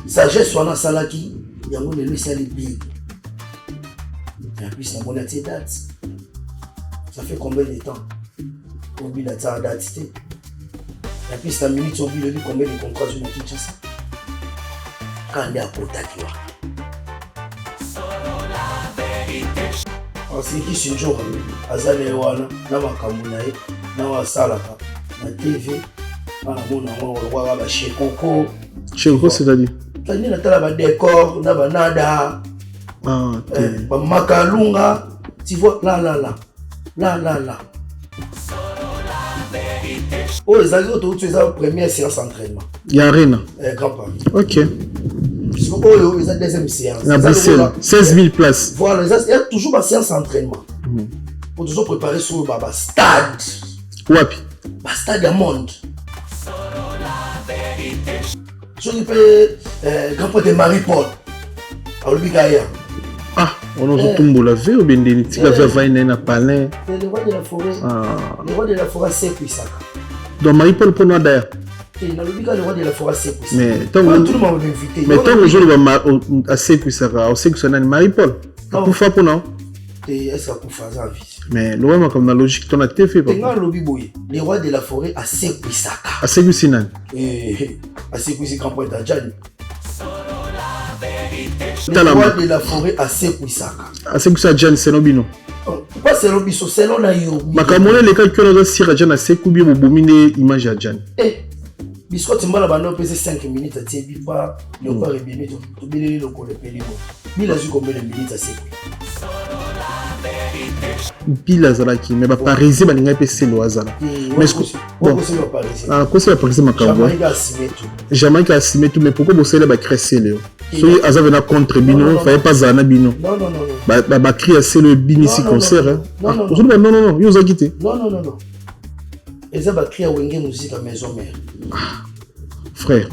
Sagesse wana salaki yango lelo esali bien. Et puis ça mona tes dates. Ça fait combien de temps? Obi la ta date. Et puis ça minute obi le combien de contrats sur Kinshasa. Quand il y a potaki wa. C'est qui ce jour azale wana na makambo na ye na wasalaka na TV na mona wa ba Chekoko. Chekoko c'est-à-dire Tani na tala ba décor na banada ba makalunga tu vois là oh les amis tu es la première séance d'entraînement Yarena Grand Paris. OK. Oh ils ont deuxième séance. La Bruxelles 16 000 places. Voilà, il y a toujours ma séance d'entraînement. Pour toujours préparer sur le stade. Wapi? Stade à monde. Je peux Grand Paris de Marie-Paul. À l'Obigaya. Ah, on a tout la vie ou bien des petits la vie na palais. Le roi de la forêt. Le roi de la forêt c'est Puisaka. Donc Marie-Paul pour nous d'ailleurs. Et dans le roi de la forêt c'est Puisaka. Mais tout le monde m'a invité. Mais tant que je le assez Puisaka, on sait que c'est un Marie-Paul. Pour faire pour nous. Est-ce qu'on fait ça vie? Mais le roi comme la logique ton a été fait. Le roi de la forêt assez Puisaka. Assez Puisina. Assez Puisaka quand point d'Adjani. Le roi de la forêt assez Puisaka. Assez Puisaka Jan Senobino. Pas c'est l'obiso, c'est l'on a eu. Makamone les calculs de Sira Jan assez Kubi ou Bomine image à Jan. Biscuit Timbala Bano pèse 5 minutes à Tiebi pas, le corps est bien, tu bénis le corps de Péligo. Il a vu combien de minutes à Sékou. Pile Azalaki, mais pas Parisien, mais il n'y a pas de Loazala. Mais bon, ah, quoi c'est la Parisien Macabo? Jamaïque a assimé tout, mais pourquoi vous savez la créer Léo? Si Azava na contre Bino, il ne fallait pas Zana Bino. Non. Bah, créer c'est le Bini si concert. Non, il vous a quitté. Non. Et ça va créer Wenge musique à maison mère. Frère,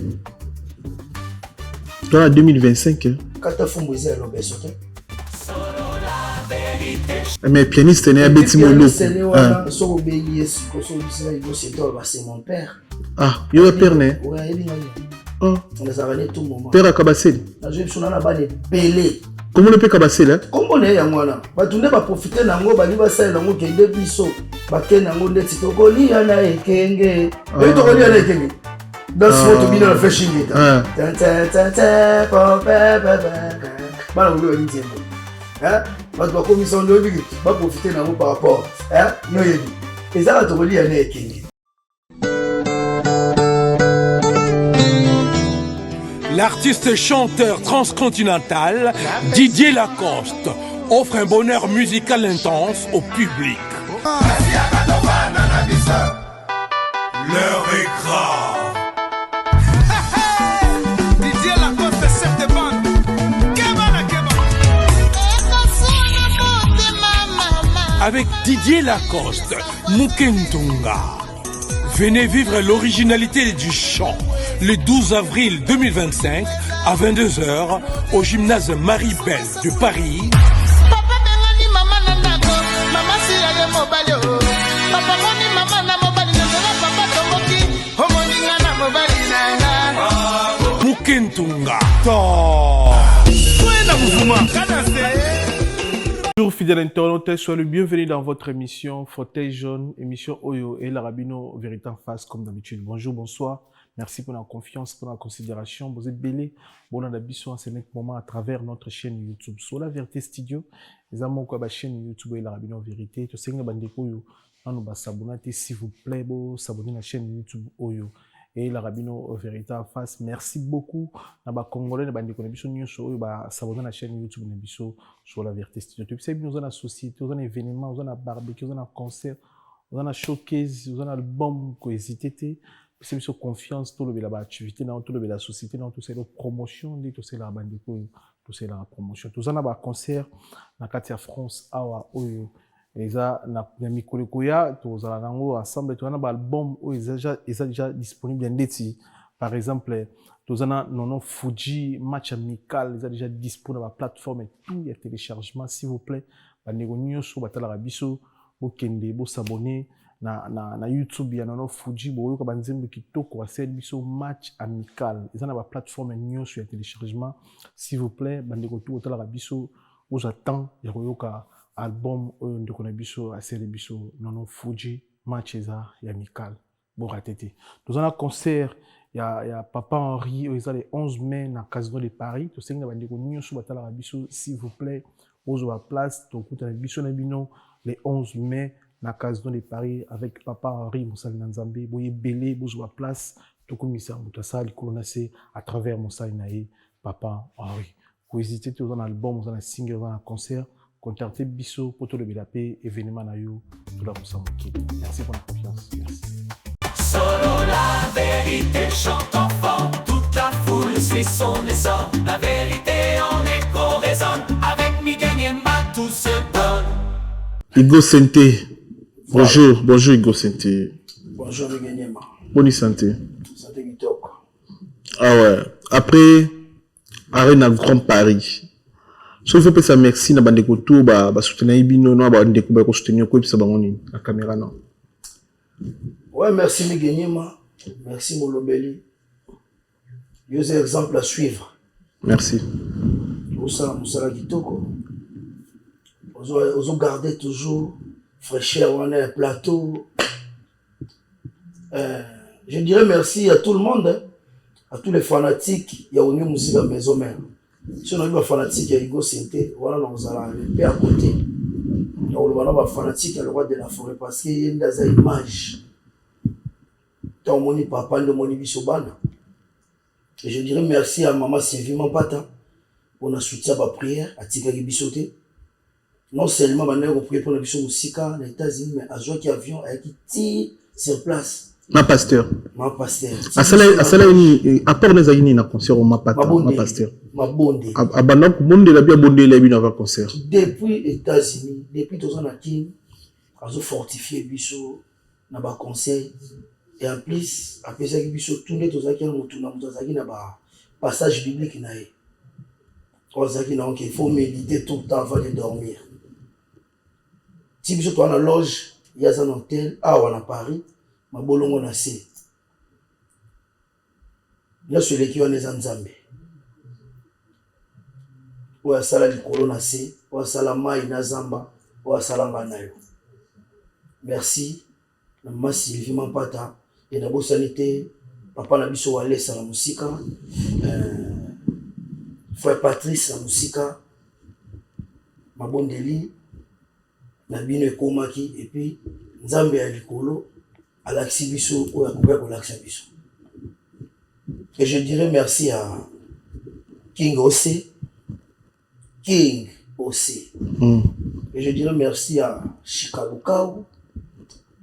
dans 2025, quand tu as fait un l'obéissance. Mais pianiste n'est pas Betty Molo. C'est mon père. Ah, il y a un père né. Oui, il y a un père. Tout moment. Père à Kabassel. Je suis là bas de belé. Comment le père Kabassel là? Comment on est à moi là? Tu n'es pas profiter d'un gros bali basa et d'un gros qui est depuis so. Baken d'un gros net si tu connais y en a et kenge. Oui, tu connais y en a et kenge. Dans ce moment, tu viens de faire chier. Bah, on veut dire. Hein? Bah, tu vas commissionner son lobby. Bah, profiter d'un gros par rapport. Hein? Non, il dit. Et ça, tu connais y en a et kenge. L'artiste chanteur transcontinental Didier Lacoste offre un bonheur musical intense au public. L'heure est grave. Didier Lacoste, cette bande. Avec Didier Lacoste, Mukentunga. Venez vivre l'originalité du chant le 12 avril 2025 à 22h au gymnase Marie-Belle de Paris. Mukentunga. Bonjour fidèles internautes, soyez le bienvenu dans votre émission Fauteuil jaune, émission Oyo et l'Arabino vérité en face comme d'habitude. Bonjour, bonsoir, merci pour la confiance, pour la considération. Vous êtes belé, bon on a besoin en ce moment à travers notre chaîne YouTube. Sur la vérité studio, les amis quoi chaîne YouTube et l'Arabino vérité. Tu sais que bandeko yo, on nous s'abonner s'il vous plaît, bon s'abonner à la chaîne YouTube Oyo et l'Arabino vérité en face. Merci beaucoup. Naba Congolais, naba bandeko nebiso nyonso ba s'abonner à la chaîne YouTube nebiso sur la vérité studio. Tu sais nous on a société, on a événement, on a barbecue, on a concert, on a showcase, on a album ko hésité. C'est une confiance tout le la activité dans tout le la société dans tout c'est la promotion dit tout c'est la bandeko tout c'est la promotion. Tout ça na ba concert na Katia France awa oyo eza na mikolo koya tozala nango ensemble tozana ba album oyo eza déjà disponible ndeti par exemple tozana nono Fuji match amical eza déjà disponible na ba plateforme tout ya téléchargement s'il vous plaît bandeko nyonso batalaka biso bokende bosabone na YouTube ya nono Fuji boyoka banzembo kitoko basali biso match amical eza na ba plateforme nyonso ya téléchargement s'il vous plaît bandeko tout batalaka biso ozattend ya koyoka album oyo ndeko na biso asali biso nono Fuji match eza ya amical boratete tozana concert ya Papa Henri oyo eza le 11 mai na Casino de Paris tosengi na bandeko nyonso batalaka biso s'il vous plaît ozwa place tokutana biso na bino le 11 mai na Casino de Paris avec Papa Henri mosali na Nzambe boye belé bozwa place tokomisa moto asala likolo na se à travers mosali na ye Papa Henri kohésite te oza na album oza na single oza na concert contactez biso pour tout le bélapé événement na yo tout la mokili. Merci pour la confiance. Merci. Solo la vérité chante enfant, toute la foule suit son essor. La vérité en écho résonne, avec Miguel Niemba tout se donne. Hugo Senté. Bonjour, bonjour Hugo Senté. Bonjour Miguel Niemba. Bonne santé. Santé kitoko. Ah ouais. Après, Arène à Grand Paris. So il faut que ça merci na bandeko tout ba soutenir bino no ba ndeko ba ko soutenir ko bisa bangoni la caméra non. Ouais, merci Miguel Niemba. Merci Molobeli. Yo c'est exemple à suivre. Merci. Moussala kitoko. Ozo garder toujours fraîcheur on est plateau. Je dirais merci à tout le monde, hein, à tous les fanatiques. Il y a une musique à maison mère. Si on a eu un fanatique, il y a Hugo Senté, voilà, nous allons le paix à côté. On a un fanatique à le roi de la forêt parce qu'il y a une image. Tant mon papa de mon bisobana. Et je dirais merci à maman Sylvie Mampata pour notre soutien à la prière à Tika Bisoté. Non seulement on a prié pour la mission musique aux États-Unis, mais à jouer qui avion avec qui tire sur place. Ma pasteur. Ma pasteur. Asala ni apport les aïni na concert au ma pasteur. Ma bonde. Abana ku monde la bien bonde la bien avant concert. Depuis États-Unis, depuis 2 ans à Kin, azo fortifier biso na ba conseil et en plus après ça biso tourner tozaki na mutuna mutazaki na ba passage biblique na ye. Ozaki na il faut méditer tout le temps avant de dormir. Si biso to na loge, il y a un hôtel à Paris. Ma bolongo na se. Là celui qui on est en Zambie. Ou à sala likolo na se, ou à sala mai na zamba, ou à sala nganayo. Merci. Na ma Sylvie Mampata et na bosanité papa na biso wale sala musika. Frère Patrice la musika. Ma bondeli na bino ekomaki et puis Nzambe ya likolo à l'exhibition ou à couper pour l'exhibition. Et je dirais merci à King OC. King OC. Et je dirais merci à Chikalukau.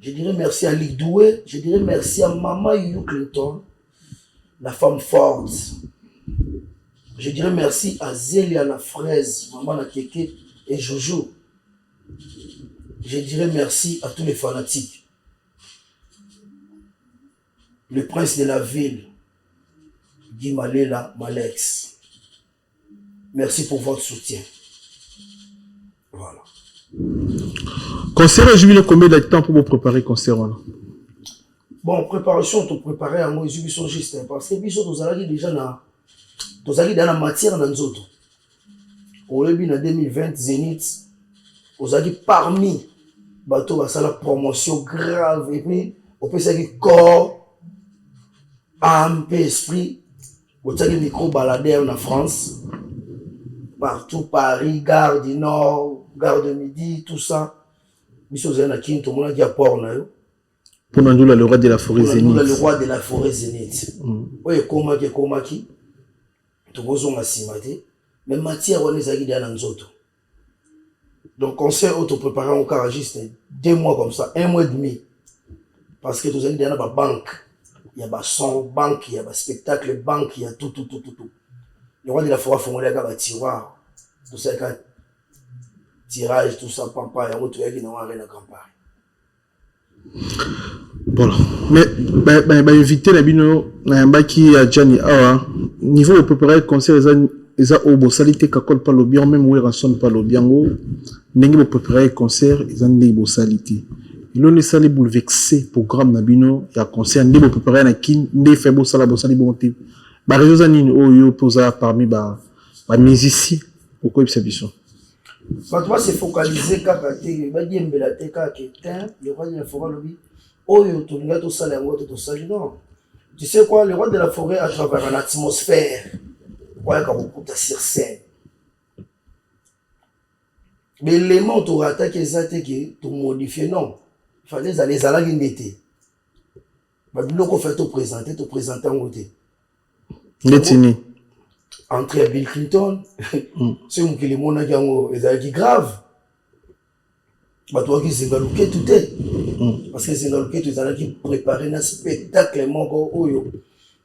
Je dirais merci à Ligue Doué. Je dirais merci à Maman Yu Clinton, la femme forte. Je dirais merci à Zélia la fraise, Maman la Keke et Jojo. Je dirais merci à tous les fanatiques. Le prince de la ville, Guy Malela Malex. Merci pour votre soutien. Voilà. Concert, je combien de temps pour vous préparer concert? Bon, préparation, tu préparer à moi, je suis juste parce que nous avons déjà dans la matière dans nous autres. Au début de 2020, Zénith, nous avons parmi bateau à la promotion grave et puis on peut dire corps âme et esprit, vous avez des micro-baladeurs en France, partout, Paris, Gare du Nord, Gare de Midi, tout ça. Nous sommes à Kin, tout le monde a dit à Port. Pour nous, le roi de la forêt Zénith. Le roi de la forêt Zénith. Oui, Komaki, tout le monde a simate, mais matière, on est à guider dans nous autres. Donc, on s'est auto-préparé encore juste 2 mois comme ça, 1 mois et demi. Parce que nous avons dans la banque. Il y a son banque, il y a spectacle banque, il y a tout. Le roi de la forêt formulé avec un tiroir. Tout ça, tirage, tout ça, pampa, et tu as qui n'a rien à campagne. Voilà. Mais invité la bino, qui a Gianni Awa, niveau au préparer concert, les a au bossalité kakol pas le bien, même où ils rançonnent pas le bien, n'est-ce pas préparer concert, ils ont des bossalités. Il a laissé les bouleversés programme nabino il y a concert n'est pas préparé na kin n'est fait bossala bossali bon type ba réseaux anine oh yo posa parmi ba musiciens pourquoi il s'habille quand tu vas se focaliser kaka te ba di mbela te kaka ketin le roi de la forêt lobby oh yo to nga to sala ngo to sali non tu sais quoi le roi de la forêt à travers l'atmosphère quoi ka beaucoup sur scène mais l'élément tu attaque exactement que tu modifier non fallait aller à la guinée. Bah, biloko fait te présenter en côté. Netini. Entre Bill Clinton, c'est un qui les mona gango est grave. Bah toi qui zingaluke tout est. Parce que zingaluke tout est qui préparer un spectacle mongo oyo.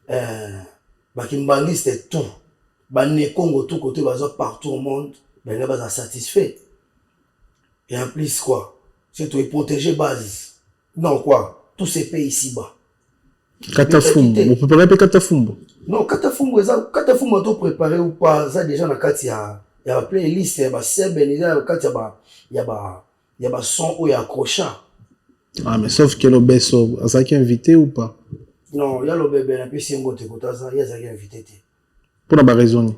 Bah qui mbangi c'était tout. Bah ne Congo tout côté bazo partout au monde, bah là baza satisfait. Et en plus quoi? C'est toi protéger base. Non, quoi? Tous ces pays ici-bas. Katafumbo. Vous préparez pas Katafumbo? Non, Katafumbo, Katafumbo, tu préparé ou pas? Ça, déjà, dans il y a playlist, il y a il y a son où il y a accrochant. Ah, mais sauf que le beso, ça qui est invité ou pas? Non, il y a le bébé, un peu si on il y a ça qui est invité. Pour la raison.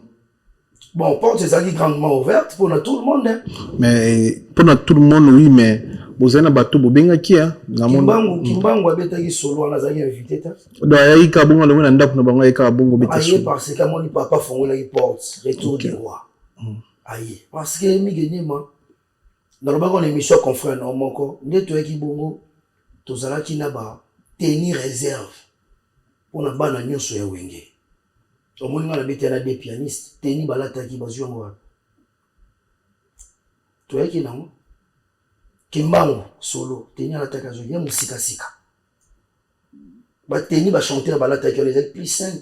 Bon, porte c'est ça qui est grandement ouverte pour tout le monde. Hein. Mais pour tout le monde, oui, mais vous avez un bateau, vous avez un qui hein? Kimbangu abeta qui solo, on a ça qui est invité. Donc, il y a un bon, le monde n'a pas bon, aïe, parce que mon papa font la porte, retour du roi. Aïe, parce que Miguel, dans le bagon émission confrère, non, mon corps, n'est toi qui bongo, tous à qui n'a pas tenir réserve pour la banane nyon sur wenge. Au moins, on a des pianistes, tenir balata qui bazou en toi qui n'a pas Kimbangu solo, tenir la taka zoya musika sika. Ba tenir ba chanter balata qui on les plus 5.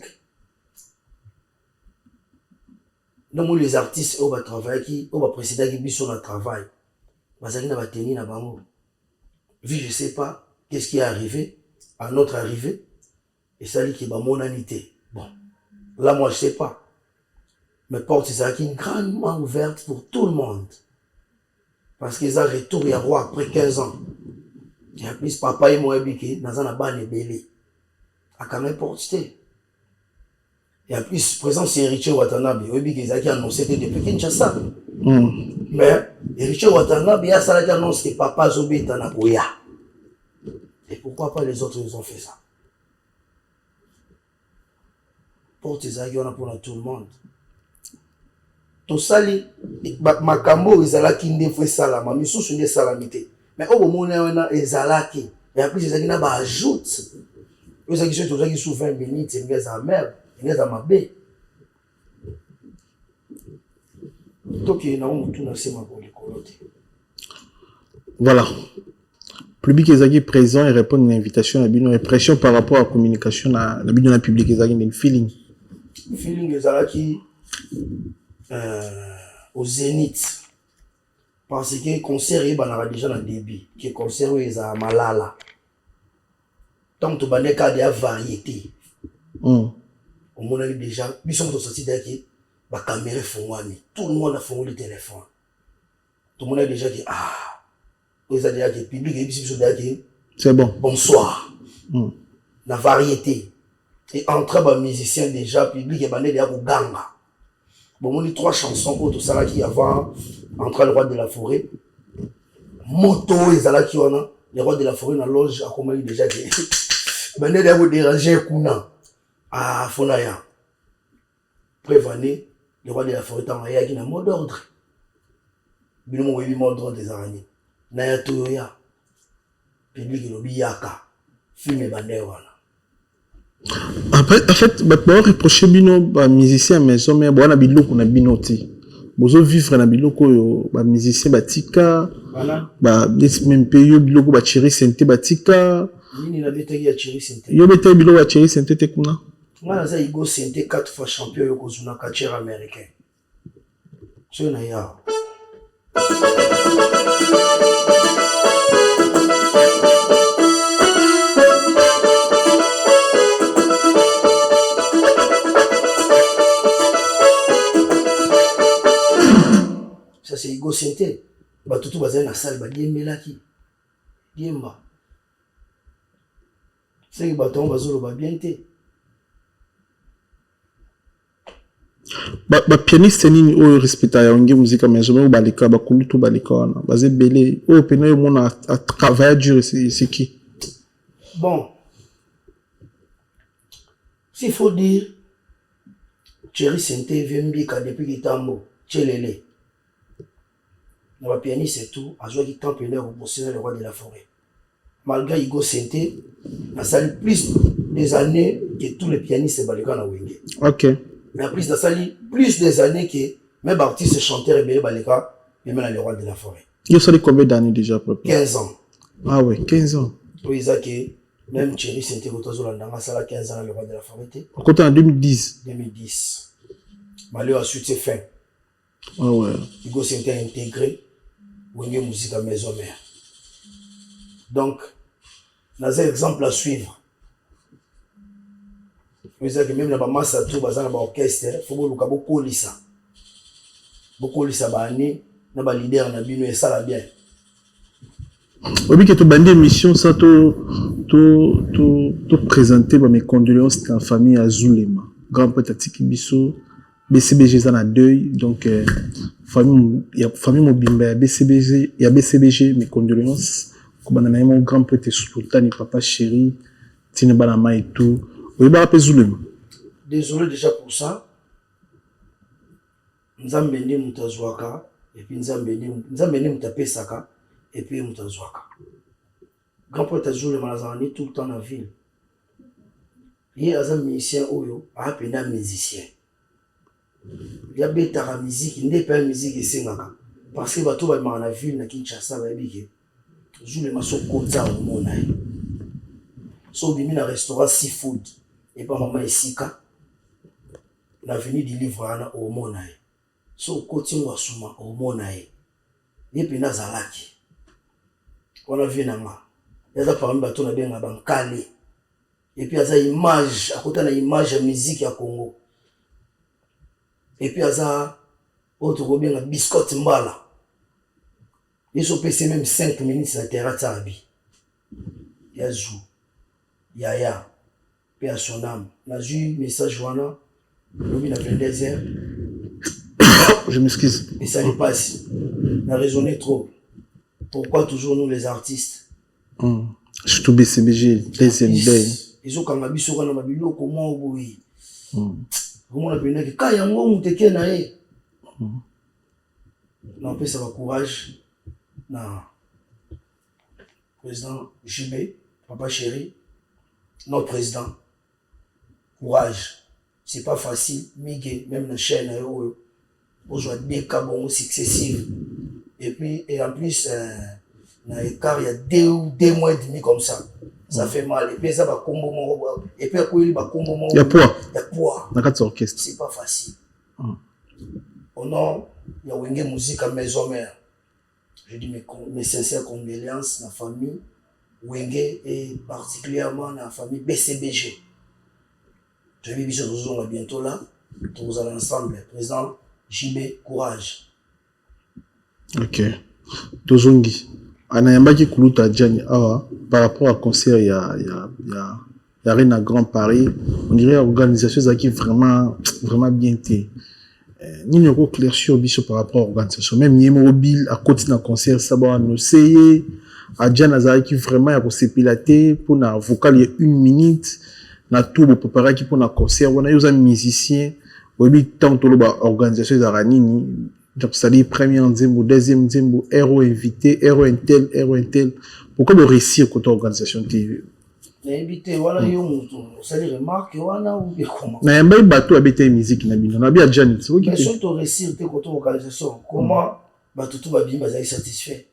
Donc les artistes au va travailler qui au va précéder qui sur le travail. Bazali na ba tenir na bango. Vu je sais pas qu'est-ce qui est arrivé à notre arrivée et ça dit que ba monanité. Bon. Là moi je sais pas. Mais porte c'est ça qui est grandement ouverte pour tout le monde. Parce qu'ils ont retourné à roi après 15 ans. Et en plus, papa et moi, ils ont un ban et belé. À quand même porté. Et en plus, présent, c'est héritier Watanabe. Ils ont annoncé depuis Kinshasa. Mais, héritier Watanabe, il y a ça qui annonce que papa Zobé est en Aboya. Et pourquoi pas les autres, ils ont fait ça? Porte ça, il y en a pour tout le monde. To sali makambo ezalaki ndefu esalama misusu nde esalamite mais oyo bomona wana ezalaki et en plus ezalaki na baajoute oyo ezalaki soki tozalaki sous 20 minutes elingi eza mer elingi eza mabe toki nango motu na nsima po likolo te. Voilà. Public ezalaki présent et répondre à l'invitation na bino impression par rapport à la communication na bino na public ezalaki ndenge feeling ezalaki au Zénith parce que concert il banara déjà dans débit que concert est à malala tant to bané cas de variété au monde déjà ils sont sortis d'être ba caméra fongwani tout le monde a fongé le téléphone tout le monde a déjà dit ah ils a déjà dit public et puis c'est bon bonsoir la variété et entre les musiciens déjà public et bané déjà pour ganga. Bon, on a 3 chansons pour tout ça qui avant entre le roi de la forêt. Moto et Zala qui on a le roi de la forêt dans la loge a comment il déjà dit. Ben il a déranger Kuna à Fonaya. Prévenez le roi de la forêt en Maya qui n'a mot d'ordre. Bino mo webi mot d'ordre des araignées. Naya Toyoya. Public le biyaka. Filme bandera. Après, en fait, maintenant, reprocher bino, musicien, mais ça, mais bon, on a biloko, on a binoti. Bozo vivre na biloko, musicien, batika, même pays, biloko, chiri sente, batika. Nini na betagi ya chiri sente. Yo betagi biloko ya chiri sente te kuna. Moi, ça, Igo sente 4 fois champion, yo kozuna kachira américain. C'est na ya. Ça c'est Igo Sente. Batutu bazali na salle badiembelaki. Diemba. C'est que baton bazolo ba bien te. Ba pianiste nini oyo respecta ya onge musique mais jamais balika ba kulutu balika wana. Bazé belé o pena yo mona a travailler dur c'est qui? Bon. S'il faut dire Thierry Sente Vembika depuis Kitambo, Tchelele. Dans la pianiste et tout, a joué qui campionnaire au Bosnia, le roi de la forêt. Malgré Igo Sente, a sali plus des années que tous les pianistes balika na wenge. OK. Mais plus de sali plus des années que même artistes chanteurs et balika, même le roi de la forêt. Il y a combien d'années déjà propre? 15 ans. Ah ouais, 15 ans. Oui, ça que même Thierry Sente Kotozolandanga sala 15 ans le roi de la forêt. Quand en 2010. 2010. Malheur a suite c'est fin. Ah ouais. Igo Sente a intégré Wenge Musique à Maison Mère. Donc, dans un exemple à suivre. Vous savez que même dans la masse à tout, dans l'orchestre, il faut beaucoup de ça. Beaucoup de ça, il y a leader et ça va bien. Oui, que tu as une émission, ça te présenter mes condoléances dans la famille à Zulema. Grand-père Tati Bisso, BCBG dans la deuil, donc famille Mobimba, il y a BCBG, mes condoléances. Comme on a mon grand-père Sultan et papa chéri, Tine Banama et tout. Oui, bah, Zulema. Désolé déjà pour ça. Nous avons béni Moutazouaka, et puis nous avons béni Moutapesaka, et puis Moutazouaka. Grand-père Zulema, nous avons tout le temps dans la ville. Il y a un musicien Oyo, un musicien. Il y a la musique, il n'y a pas de musique ici. Parce que les gens qui sont dans la ville, dans Kinshasa, ils Zulema sont contents au monde. Ils sont dans un restaurant seafood. Et pas maman Esika. L'avenue du livre au monde. Ils sont côté Wasuma au monde. Ils sont dans Zalaki. On a vu un homme. Il y a parmi les gens qui sont dans Kale. Et puis il y a une image, à côté de l'image de musique à Congo. Et puis il y a un biscotte mbala. Ils sont passés même 5 minutes sur la terrasse à Abi. Il y a Zou, Yaya, puis il y a son âme. Il y a eu un message Joana, il y a 22h. Je m'excuse. Et ça lui passe. Il a raisonné trop. Pourquoi toujours nous les artistes? Surtout BCBG, deuxième day. Ils ont quand même sur un mabilo comment oui. Comment on a bien dit quand il y a un moment où tu es naïf. Non, ça va courage. Non. Président JB, papa chéri, notre président. Courage. C'est pas facile. Miguel, même la chaîne, aujourd'hui des cas bon successifs. Et puis, et en plus, dans les cas, il y a 2 mois et demi comme ça. Ça fait mal. Et puis, ça va combo. Et puis, il y a combo. Il y a poids. Il y a poids. Dans quatre orchestres. C'est pas facile. Au nom, il y a Wenge Musique à Maison Mère. Je dis mes sincères condoléances à la famille Wenge et particulièrement à la famille BCBG. Je vais vous bientôt là. Tous allons ensemble. Président JB, courage. Ok. Tozongi. Anayambaki Kuluta Djani Awa, par rapport à concert, il y a Arena Grand Paris, on dirait organisation qui vraiment bien été. Ni ne pas clair sur par rapport à l'organisation. Même Yé Mobile, à côté d'un concert, ça va nous essayer. À Djana qui vraiment a pilaté pour un vocal, il y a 1 minute. Na tout le préparer qui pour un concert. On a eu un musicien. Oui, tant que l'organisation est à Ranini. Donc, ça dit premier Nzembo, deuxième Nzembo, héros invité, héros intel. Pourquoi le récit côté organisation TV? Invité, voilà, ça dit remarque, voilà, ou bien comment? Na yamba bateau habité musique na bino, na bien Janet. Mais surtout récit côté organisation, comment bateau tout va bien, bah ça satisfait.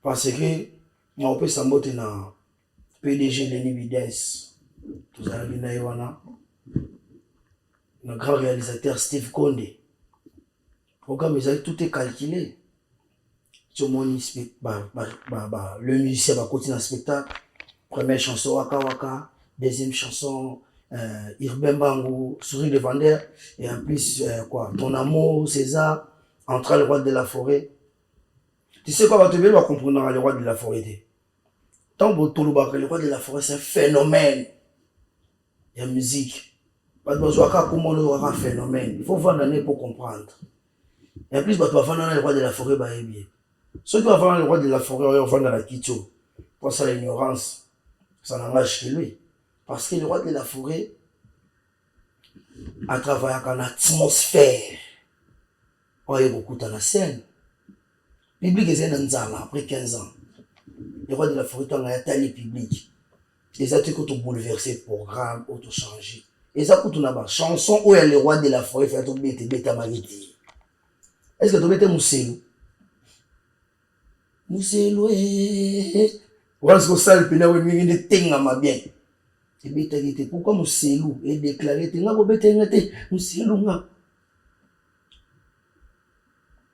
Parce que on peut s'emboîter dans PDG Lenny Videns, tout ça bien Iwana, le grand réalisateur Steve Konde. Programme, tout est calculé. Le musicien va continuer un spectacle. Première chanson, Waka Waka. Deuxième chanson, Irben Bango, Souris de Vendeur. Et en plus, Ton amour, César, Entre le roi de la forêt. Tu sais quoi, tu vas comprendre le roi de la forêt. Tant que le roi de la forêt, c'est un phénomène. Il y a musique. Pas de besoin comment le roi un phénomène. Il faut voir l'année pour comprendre. Et en plus, tu vas voir le roi de la forêt, bah, bien. Ceux qui vont voir le roi de la forêt, ils vont dans la Kito. Pour ça, l'ignorance, ça n'engage que lui. Parce que le roi de la forêt a travaillé avec une atmosphère. Il y a beaucoup dans la scène. Le public est un Nzala après 15 ans. Le roi de la forêt a un tali public. Les autres qui ont bouleversé le programme, ont changé. Et ça, quand on a une chanson où il y a le roi de la forêt, il faut être bêta magnétique. Est-ce que tu as Mousselou? Mousselou, voilà ce que ça le pénal, il y a des things à ma bien. Et bêta guité. Pourquoi Mousselou est déclaré? Tu n'as pas bêta guité. Mousselou, nga.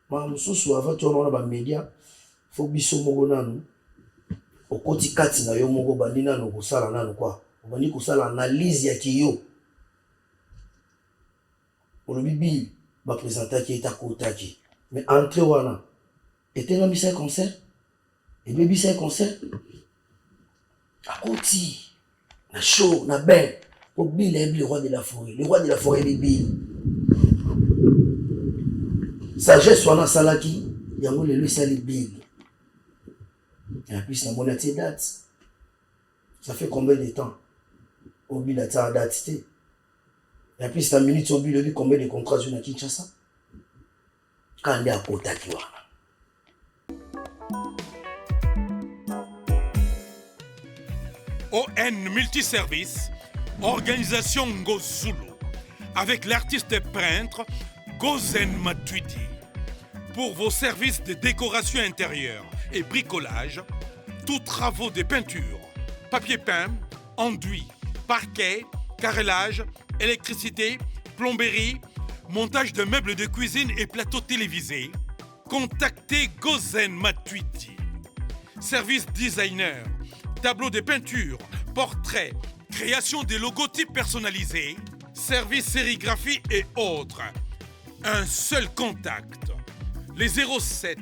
Ma Moussou, avant tu as un média, il faut biso mogonano. Au côté katina yo mogo bandina no kusala nanu quoi. Obani kusala analyse ya kiyo. Pour le bibi, va présenter qui est à côté. Mais entre wana, était un missile concert? Et baby c'est un concert? À côté, na show, na ben, pour Bill et le roi de la forêt. Le roi de la forêt est Bill. Sagesse soit dans salaki, yango le lui sali Bill. Et en plus, la monnaie date. Ça fait combien de temps? Au but de la date. Et en plus, la minute au but de combien de contrats sur la Kinshasa? Quand on est à côté de toi. ON Multiservice, organisation Ngozulu, avec l'artiste peintre Gozen Matuidi. Pour vos services de décoration intérieure et bricolage, tous travaux de peinture, papier peint, enduit, parquet, carrelage, électricité, plomberie, montage de meubles de cuisine et plateaux télévisés, contactez Gozen Matuidi. Service designer, tableau de peinture, portrait, création de logotypes personnalisés, service sérigraphie et autres. Un seul contact. Les 07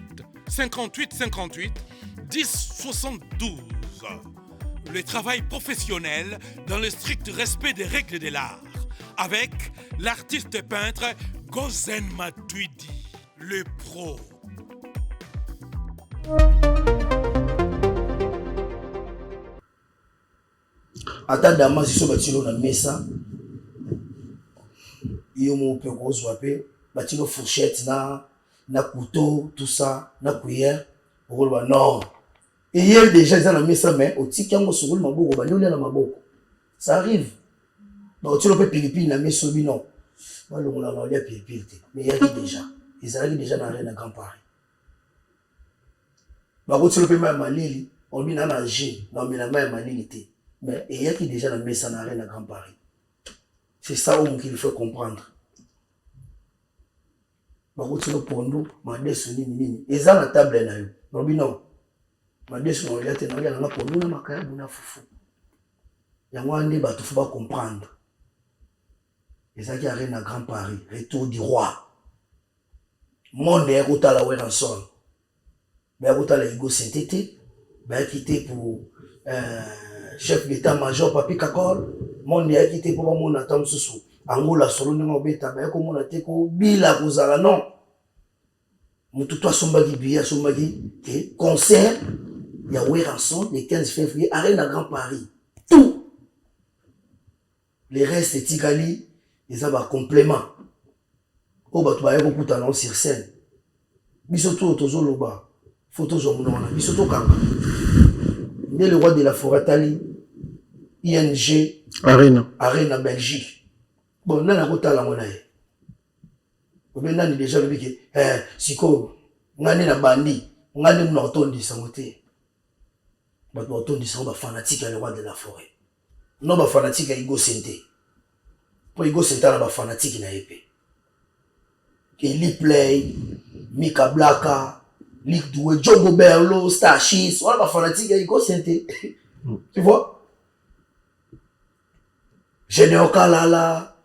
58 58 10 72. Le travail professionnel dans le strict respect des règles de l'art. Avec l'artiste peintre Gozen Matuidi, le pro. Ata dama si so batilo na mesa. Iyo mo pe gros wape, batilo fourchette na couteau, tout ça, na cuillère. Non. Et hier déjà ils ont la mesa mais au tiki yango sur le maboko, ba na maboko. Ça arrive. Donc tu le peux pilipili na mesa bi non. Moi le mona na lia pilipili. Mais il y a déjà. Ils arrivent déjà dans l'arène à Grand Paris. Ba ko tu le peux même malili, on bi na nager, non mais la même malili. Mais il y a qui déjà dans le scénario à Grand Paris. C'est ça qu'il faut comprendre. Par contre, pour nous, je suis dit, ils ont la table là. Non, je suis dit, pour nous, je suis il y a un débat, il faut comprendre. Et ça qui arrive à Grand Paris, retour du roi. Monde est à la Wéranson. Il y a l'ego synthétique. Il y a quitté pour chef d'état-major Papi Kakol. Mon y a quitté pour mon attendre sous. Angola solo ne m'obéta, mais comme on a été bila kozala non. Mututo sombagi biya sombagi et concert il y a Wéranson le 15 février arène à Grand Paris. Tout. Les restes et Tigali, ils ont un complément. Au batu ba yeko kutana sur scène. Bisoto tozo loba. Photo zomunona. Bisoto kanga. Né le roi de la forêt Tali. ING Arena Belgique. Bon, là, on a la monnaie. On a déjà le bique. Siko, on a la bandi. On a des notes de santé. Mais on a des fanatiques à le roi de la forêt. Non, pas fanatique à Igo Sente. Pour Igo Sente, on a fanatique à épée. Eli Play, Mika Blaka, Lick Doué, Jogo Berlo, Starchis, voilà ma fanatique, il go senté. Tu vois? Généo Kalala,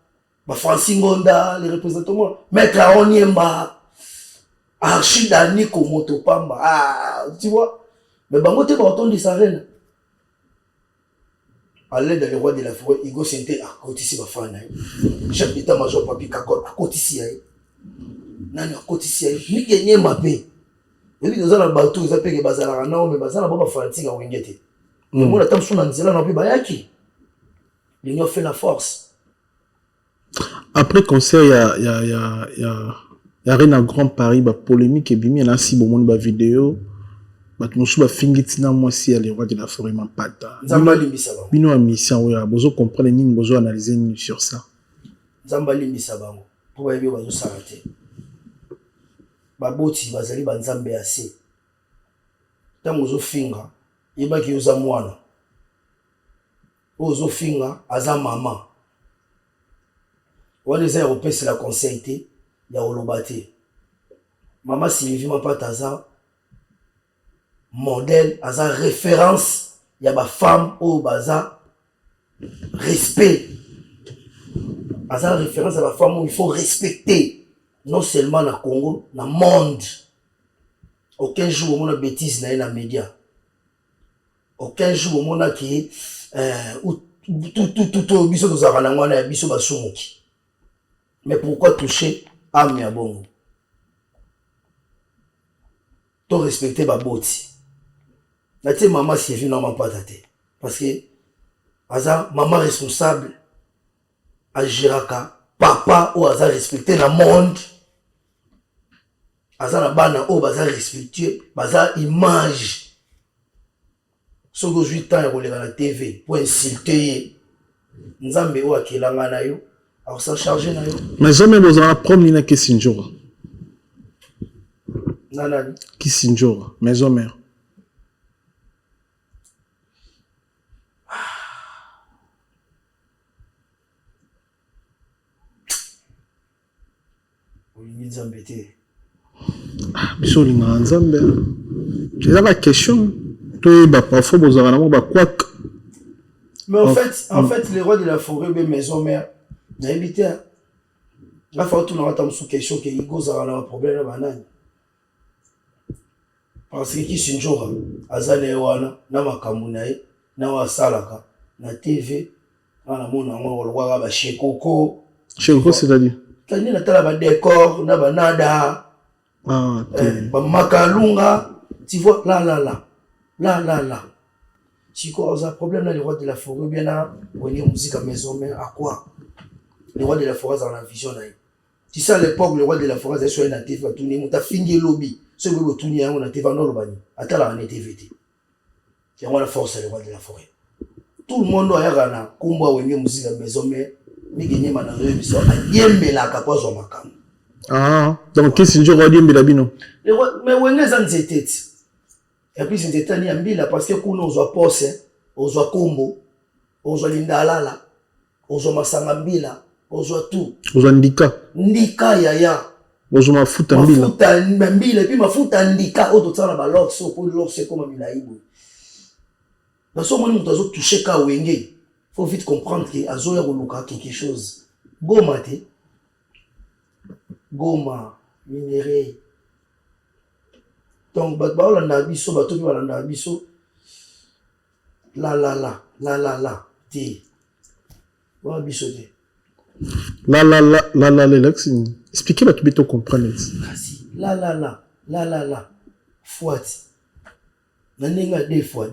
ma Francine Gonda, les représentants, Maître Onyemba, Archida Nico Motopamba, ah, tu vois? Mais bango te ba otondi sa reine. À l'aide de le roi de la forêt, il go senté à côté ici ma fana. Chef d'état-major papi kakot à côté ici. Nani à côté ici. Ni gagné ma paix. Et puis nous allons bateau, ils appellent bazala na mais bazala ba fanatique à wengete. Mais moi la tam sous nanzela na pe bayaki. L'union fait la force. Après concert il y a rien à Grand Paris ba polémique et bimi na si bon ba vidéo. Batmousou ba fingitina moi si à le roi de la forêt Mampata. Nzamba limbisa bango. Bino a mission oya bozo comprendre nini bozo analyser sur ça. Nzamba limbisa bango. Pour ba yebi bazo sarate. Ba boti bazali ba nzambe assez. Tango zo finga, yeba ki yoza mwana. Ozo finga aza mama. Wana za européen la conseil te ya olobate. Mama Sylvie Mampata aza modèle, aza référence, y a ba femme au baza respect. Aza référence à la femme où il faut respecter, non seulement na Congo, na monde. Aucun jour on a bêtise na les médias. Aucun jour on a qui tout biso to zakana ngwana biso basumuki. Mais pourquoi toucher âme ya bongo? To respecter ba boti. La tête maman si est non pas tâté parce que aza maman responsable à Jiraka papa ou aza respecté dans le monde aza na bana ou baza respectueux baza image sur 8 ans et la TV pour insulter nzambe ou akilanga na yo alors ça charger na yo Mais jamais vous en promis na Kisinjora. Nanani Kisinjora maison mère. Biso linga nzambe. C'est la question. Toi ba parfois vous avez na ba quoi. Mais en fait les rois de la forêt be maison mère n'habité la fois tout na tam sous question que igo za na problème na banani. Parce que qui sinjora azale wana na makambu na ye na wasalaka na TV na mona ngo lwa ba shekoko. Shekoko c'est-à-dire quand il a ba décor na banada ba makalunga tu vois là si quoi on a problème là les rois de la forêt bien là on est musique à maison mais à quoi les rois de la forêt dans la vision là tu sais à l'époque les rois de la forêt ils sont natifs à tout le monde a fini lobby ce que vous tournez on a TV dans le bani attends là on est TVT c'est moi la force les rois de la forêt tout le monde doit y avoir na kumba on est musique à maison mais Migeni manangé biso ayembe la kapozo makam. Ah, donc qu'est-ce que tu veux dire Bilabino? Mais on est en zétet. Et puis c'est étani ambila parce que kuno ozwa pose, ozwa kombo, ozwa lindalala, ozwa masangambila, ozwa tout. Ozwa ndika. Ndika yaya. Ozwa mafuta mbila. Mafuta mbila et puis mafuta ndika oto tsana ba loxo pour loxo comme milaibu. Dans ce moment où tu touché ka wenge. Faut vite comprendre que Azoya Roluka quelque chose. Goma te. Goma, minéré. Donc, bah, on a biso, bah, tout on a biso. La, te. Voilà, biso te. La, expliquez la tu comprendre. La. Fouati. Nanenga deux fois.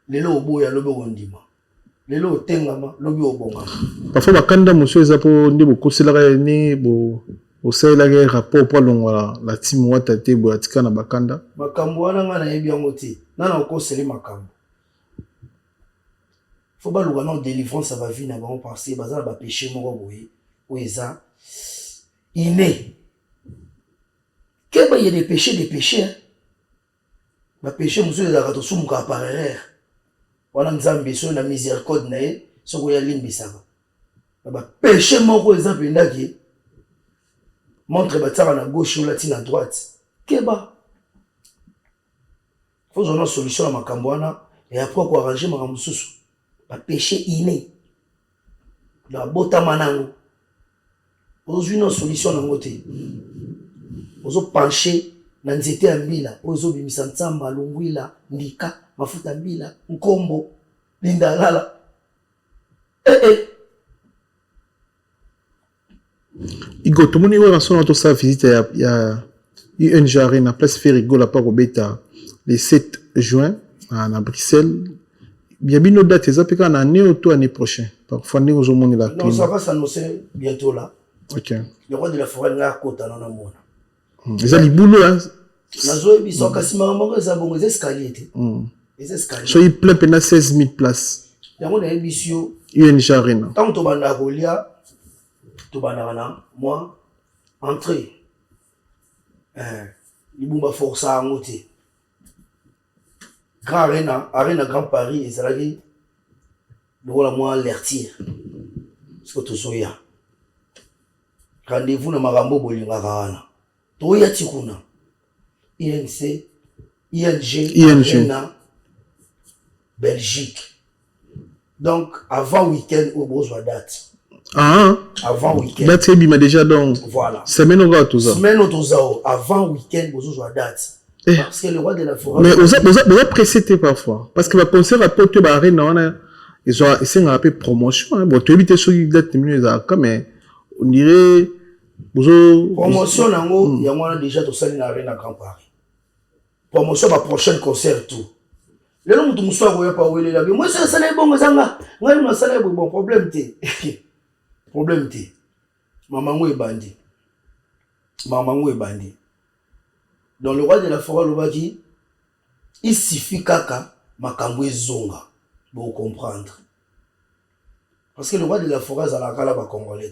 Lelo oboya lobe ondima. Lelo tengama lobi obonga. Parfois bakanda monsieur ezapo ndebo koselaka ni bo oselaka rapport pour la team wata te bo atika na bakanda. Makambo wana nga na yebi yango te. Nana okoseli makambo. Faut ba luka na délivrance ça va vie na bango parce que bazala ba péché moko boye o eza inné. Que ba y a des péchés hein. Ba péché monsieur ezaka to sumuka par erreur. Wana nzambe so na miséricorde na ye soko ya limbisaka ba péché moko eza pendaki montre batara na gauche ou latine à droite. Keba. Faut une solution à ma cambouana et après quoi arranger ma ramoussous. Pas péché inné. La bota manango. Vous une solution à côté. Vous pencher na nzete ya mbila. Vous bimisa ntsamba lungwila ndika mafuta mbila nkombo lindalala. Igo, tout le monde est en train de visiter UNG Arena, place Ferrigo, la part au bêta, le 7 juin, à Bruxelles. Il y a bien une date, ça peut être en année ou l'année prochaine. Parfois, nous avons la non, ça va s'annoncer bientôt là. Ok. Le roi de la forêt n'a pas dans le monde. Les aliboulo, hein? Nazo ils sont cassés, mais bon, les escaliers. Les escaliers. So, il plein pendant 16 000 places. Il y a un émission. UNG Arena. Tant que tu vas dans Golia, tu vas dans moi, entrée. Il y a force à monter. Grand Arena Grand Paris, et ça l'a dit, le rôle à moi alertir. Ce que tu sois. Rendez-vous dans Marambo Bolingara. Tu y a Tikuna. INC, ING, Arena, Belgique. Donc, avant week-end, au besoin date. Ah, avant week-end. Date, c'est bien déjà donc. Voilà. Semaine au gars, tout ça. Semaine au Tozao, avant week-end, au besoin date. Parce que le roi de la forêt. Mais vous avez précédé parfois. Parce que le concert à Porto Arena, ils ont essayé de faire promotion. Bon, tu évites sur les dates, mais on dirait. Promotion, il y a déjà tout ça dans l'Arena Grand Paris. Promotion, ma prochaine concert, tout. Le nom de mon soir, vous pas où il est là. Moi, c'est un salaire bon, moi, je salaire bon. Problème, t'es. Problème, t'es. Maman, est bandit. Maman, est bandit. Dans le roi de la forêt, le baki, il suffit kaka, makambo zonga. Pour comprendre. Parce que le roi de la forêt, c'est la gala ba congolais.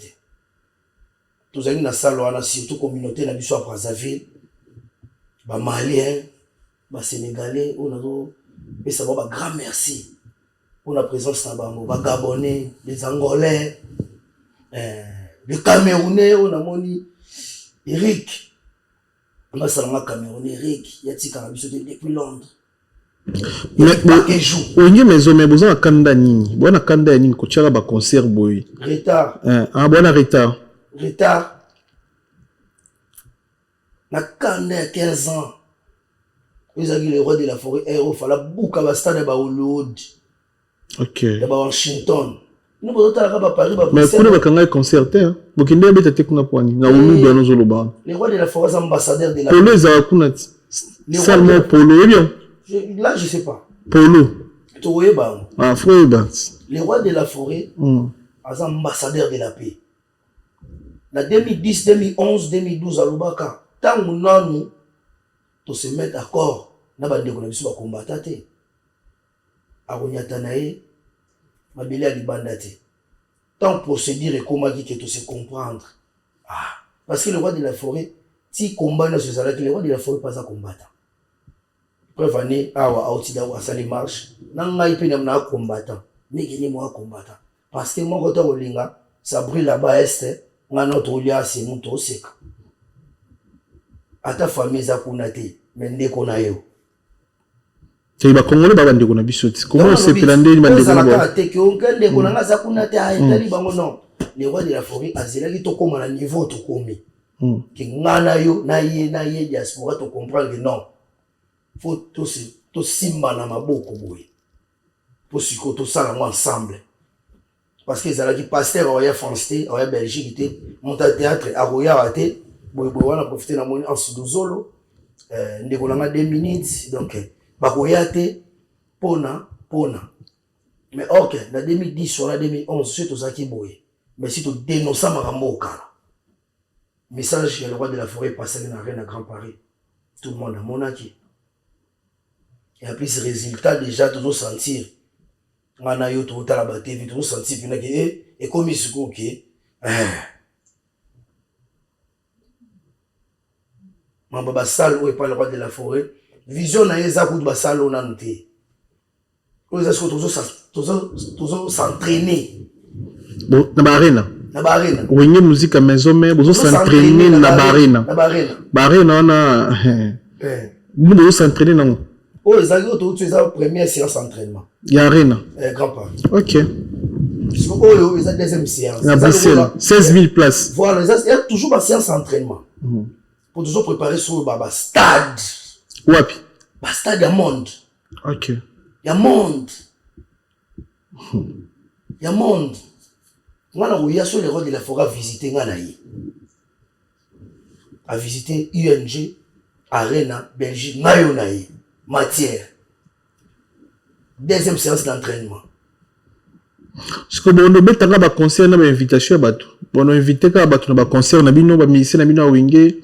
Tous les gens dans surtout communauté na biso à Brazzaville, ba Maliens, ba Sénégalais, on a et ça va grand merci pour la présence na bango, ba Gabonais, les Angolais, les Camerounais, on a moni Eric. On a salama Camerounais Eric, yatika na biso depuis Londres. Mais on maison mais besoin kanda nini bona kanda nini ko tshaka ba concert boy retard bona retard na kanda ya 15 ans ils ont dit le roi de la forêt il fallait bouka ba stade ba Hollywood ok de ba Washington nous peut être à Paris ba mais kuna ba kanga concert hein bokinde beta tekuna poani na ulu ba no zoloba le roi de la forêt ambassadeur de la polo za kuna seulement polo bien. Là, je sais pas. Polo. Ah, le roi de la forêt, est ambassadeur de la paix. En 2010, 2011, 2012, à Lubaka, tant que nous se mettre d'accord, nous avons combattre. Aronyatanae, Mabili a libandate. Tant procédure et comment dit que tu sais comprendre. Ah, parce que le roi de la forêt, si combat ne se s'arrête, le roi de la forêt pas à combattre. Preuve année, awa outida wa sali marche. Nanga ipi na combattant. Mais qui n'est moi combattant. Parce que mon côté olinga, ça brûle là-bas est, nga notre olia c'est mon to sec. Ata famille za kunate, mais ndeko na yo. C'est ba congolais ba ndeko na bisoti. Comment c'est pelande ba ndeko na ba. Te ko ngende ko nga za kunate a etali bango non. Le roi de la forêt azela ki to koma na niveau to komi. Ki ngana yo na ye diaspora to comprendre que non. Faut tout simba na maboko boy. Pour ce que tout ça ensemble. Parce que ça a dit pasteur à français, à Belgique était monté théâtre à Roya raté. Boy on a profité na moni en sudozolo. Ndeko na 2 minutes donc ba Roya té pona. Mais OK, na 2010 sur la 2011 c'est tout ça qui boy. Mais si tu dénonces makambo kala. Message le roi de la forêt passé dans Arena Grand Paris. Tout le monde a monaki. Et après ce résultat, déjà, tu dois sentir. On a eu tout à la TV, tu dois sentir que et comme il se coupe, ma salle où est pas le roi de la forêt. Vision na yeza coup de bassal on a noté. Où est-ce que tu dois s'entraîner? Bon, dans l'arène. na barena wenge musique à maison mais vous s'entraîner na barena na barena barena na vous s'entraîner na oh ezali auto tu eza première séance d'entraînement ya arena grand parc OK parce que oh eza deuxième séance na Bruxelles 16 000 places voilà il y a toujours une séance d'entraînement pour toujours préparer sur le stade wapi stade ya monde OK ya monde ya monde ngana oya sur les rois de la forêt visiter ngana yi a visiter UNG Arena Belgique ngayo na yi matière deuxième séance d'entraînement parce que bon on betanga ba concert na ba invitation ya bato bon on invité ka bato na ba concert na bino ba musicien na bino wenge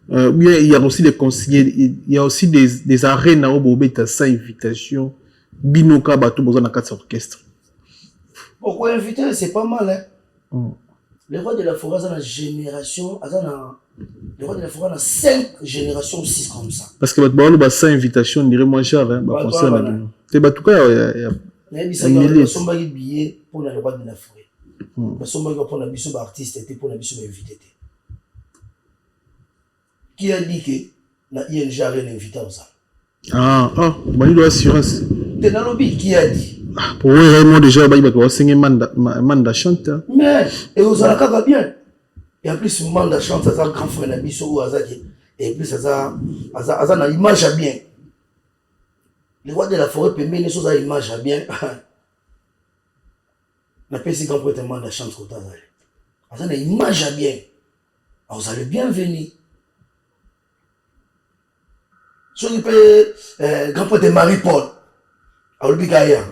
bien il y a aussi des conseillers il y a aussi des arènes où bo beta sa invitation bino ka bato boza na quatre orchestre. Pourquoi inviter, c'est pas mal, hein? Les rois de la forêt, dans la génération, les rois de la forêt, dans 5 générations, 6 comme ça. Parce que bah, on a 5 invitations, on dirait moins cher, hein, bah, concert, c'est bah, tout cas, il y a des billets pour les rois de la forêt. Pour les artistes, pour les invités. Qui a dit que la ING a rien invité aux gens? Ah, bon, il a assurance. T'es dans le lobby, qui a dit? Pour eux, moi déjà, il va enseigner Manda chante. Mais, et aux Alaka bien. Et en plus, Manda chante, ça a un grand frère Nabiso ou Azaki. Et plus, ça a une image à bien. Les rois de la forêt peuvent mener sur une image à bien. La paix, c'est quand vous êtes Manda chante, ça a une image à bien. Alors, vous allez bienvenue. Si vous êtes grand prêtre Marie-Paul, à l'Obikaya.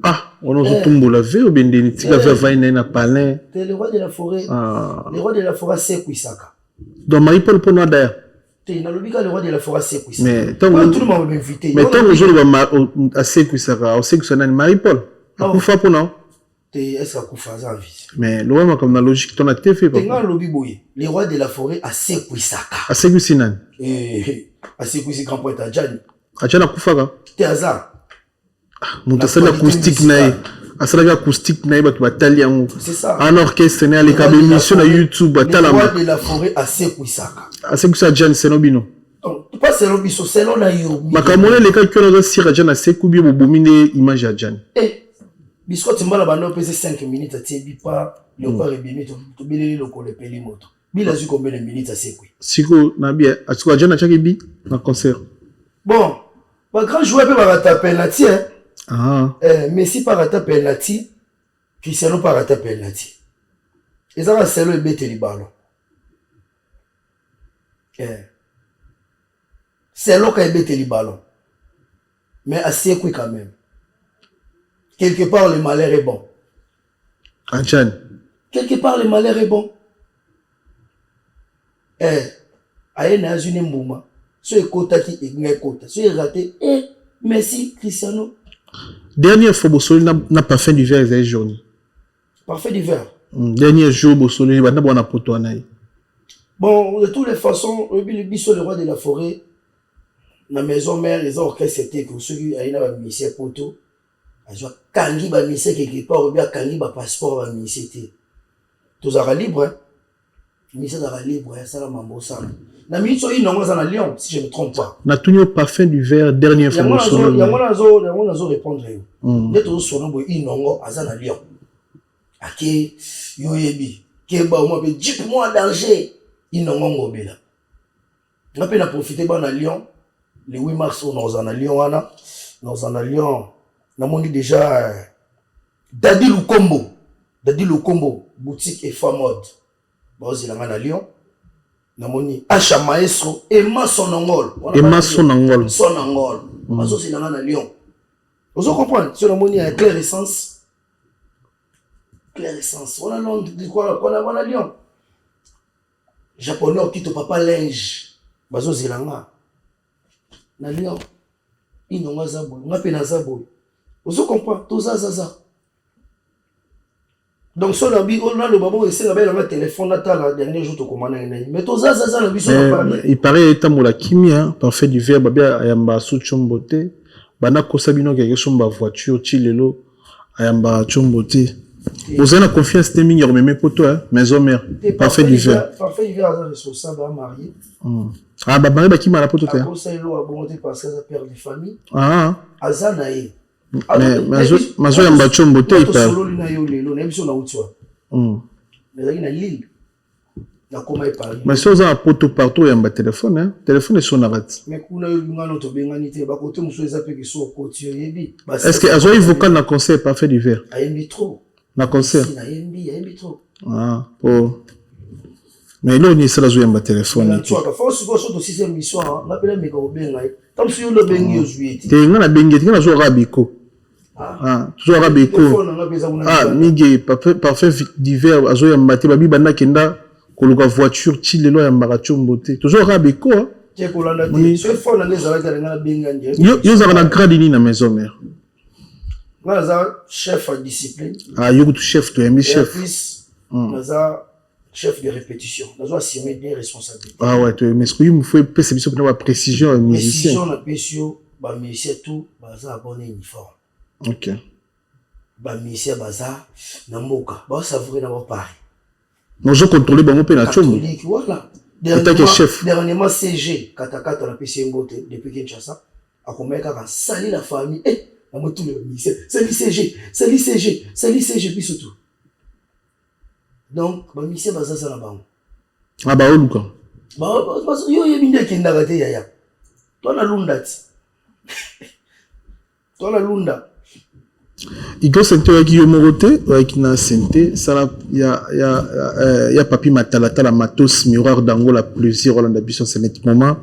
Ah, on a tout la vie ou bien des petits cafés vainés na palais. C'est le roi de la forêt. Le roi de la forêt c'est Kouisaka. Donc Marie-Paul pour nous d'ailleurs. T'es dans le bica le roi de la forêt c'est Kouisaka. Mais tant que tout le monde m'a invité. Mais tant que je le à c'est Kouisaka, on sait que c'est Marie-Paul. Koufa pour nous. T'es est-ce que Koufa ça vie. Mais le roi comme la logique ton acté fait pas. T'es dans le biboy. Le roi de la forêt à c'est Kouisaka. À c'est Kouisinan. À c'est Kouisaka grand poète à Djani. À Djana Koufa. T'es hasard. Nous avons l'acoustique naï, l'acoustique naï, c'est ça. Un orchestre naï, les câbles émission na YouTube, le roi de la forêt à Sekouisaka. À Sekouisaka Jan Senobino. Donc, pas Senobiso, c'est l'on a eu. Makamone les cas qui ont sir Jan à Sekoubi au bomine image à Jan. Eh, biscuit timbala bando pèse 5 minutes à Tiebi pas le corps et bimi to bilé le col peli moto. Bila zu combien de minutes à Sekoui. Siko na bien, à ce que Jan a chaque na concert. Bon, pas grand joueur peut pas taper la tienne. Ah. Messi par attaque penalty, Cristiano par attaque penalty. Et ça va c'est le bête le ballon. C'est là qu'il bête le ballon. Mais assez quick quand même. Quelque part le malheur est bon. Anchan. Quelque part le malheur est bon. Aïe na une mbouma. Ce kota qui est kota. Ce raté. Messi, Cristiano. Dernière fois, Bossoli n'a pas fait d'hiver les journées. Parfait d'hiver. Dernier jour, Bossoli n'a pas poto anaï. Bon, de toutes les façons, le biso le roi de la forêt, la maison mère, les orchestres c'était que ceux qui avaient un ministère poto, ils ont kangi ba ministère quelque part ou bien kangi ba passeport ba ministère. Tous à libre, hein. Ministère à libre, ça la mambo ça. Na ministre il n'envoie dans Lyon si je ne me trompe pas. Na tout parfum du verre dernière fois. Il y a mon azo répondre. Dès que son nom il n'envoie à dans Lyon. Ake yoyebi keba moi be jeep moi danger il n'envoie ngobela. On a profiter ba na Lyon le 8 mars on dans Lyon wana dans Lyon na moni déjà Dadi Lukombo boutique et femme mode. Ba ozilanga na Lyon. Namoni Acha Maestro Emma Sonangol. Emma Sonangol. Sonangol. Maso c'est dans la Lyon. Vous comprenez? Sur namoni a clair essence. Clair essence. On a Londres, quoi on a Lyon. Japonais qui te papa linge. Bazo zilanga. Na Lyon. Inonga zabo, ngape na zabo. Vous comprenez? Tout ça. Donc, si on a le babo, c'est un téléphone, le dernier jour, tu commandes. Mais tout ça, le biso. Il paraît que la chimie, parfait du verre, il y a un sous chomboté. Bana kosabino quelque chose, voiture, chilelo, il y a un chomboté. Vous avez la confiance de mingi mais pour toi maison mère parfait d'hiver. Parfait d'hiver est responsable à marier. Ah bah marié bah qui m'a la pour toi. À cause ça il a bonté parce que ça perd de famille. Ah. Azanae. Mais mazo ya mbachombo te ipa. Solo lina yo lelo na biso na utwa. Mais il na Lille. Na koma e Paris. Mais si vous avez un poteau partout ya mba téléphone hein, téléphone est son arrête. Mais kuna yo ngano to bengani te ba côté muso eza pe ke so côté yebi. Est-ce que azo vocal na concert parfait d'hiver? Ayembi trop. Na concert. Ayembi trop. Ah, oh. Mais là, on est sur la zone de téléphone. Tu vois, quand tu vois sur cette émission, on appelle les méga bengai. Tant sur le bengi au juillet. Tu es na bengi, tu es na zo rabiko. Ah, zo rabiko. Ah, migi parfait d'hiver, azo ya mbate babi banda kenda koluka voiture chile lo ya mbaracho mbote. Toujours rabiko. Tu es kolanda te. Ce phone les ala ka ngana benga nje. Yo za na grade ni na maison mère. Naza chef à discipline. Ah, yo tu chef tu es chef. Naza chef de répétition. Nazo assumer des responsabilités. Ah ouais, mais ce que il me faut perception pour la précision un musicien. Précision na pesio ba musicien tout baza bon uniforme. OK. Ba musicien baza na mboka. Ba savourer na ba pari. Non, je contrôle bango pe na chombo. Voilà. Dernièrement CG katakata na pesio mbote depuis Kinshasa a commettre ka sali la famille. Na motu le musicien. C'est l'ICG puis surtout. Donc, ba mission baza ça na bango. Ah bah oluka. Ba yo yebinde kinda te yaya. Toi na lunda ti. Toi na lunda. Iko sente wa kiyo morote wa kina sente sala ya papi matalata la matos miroir d'Angola plaisir Rolanda Bisson c'est net moment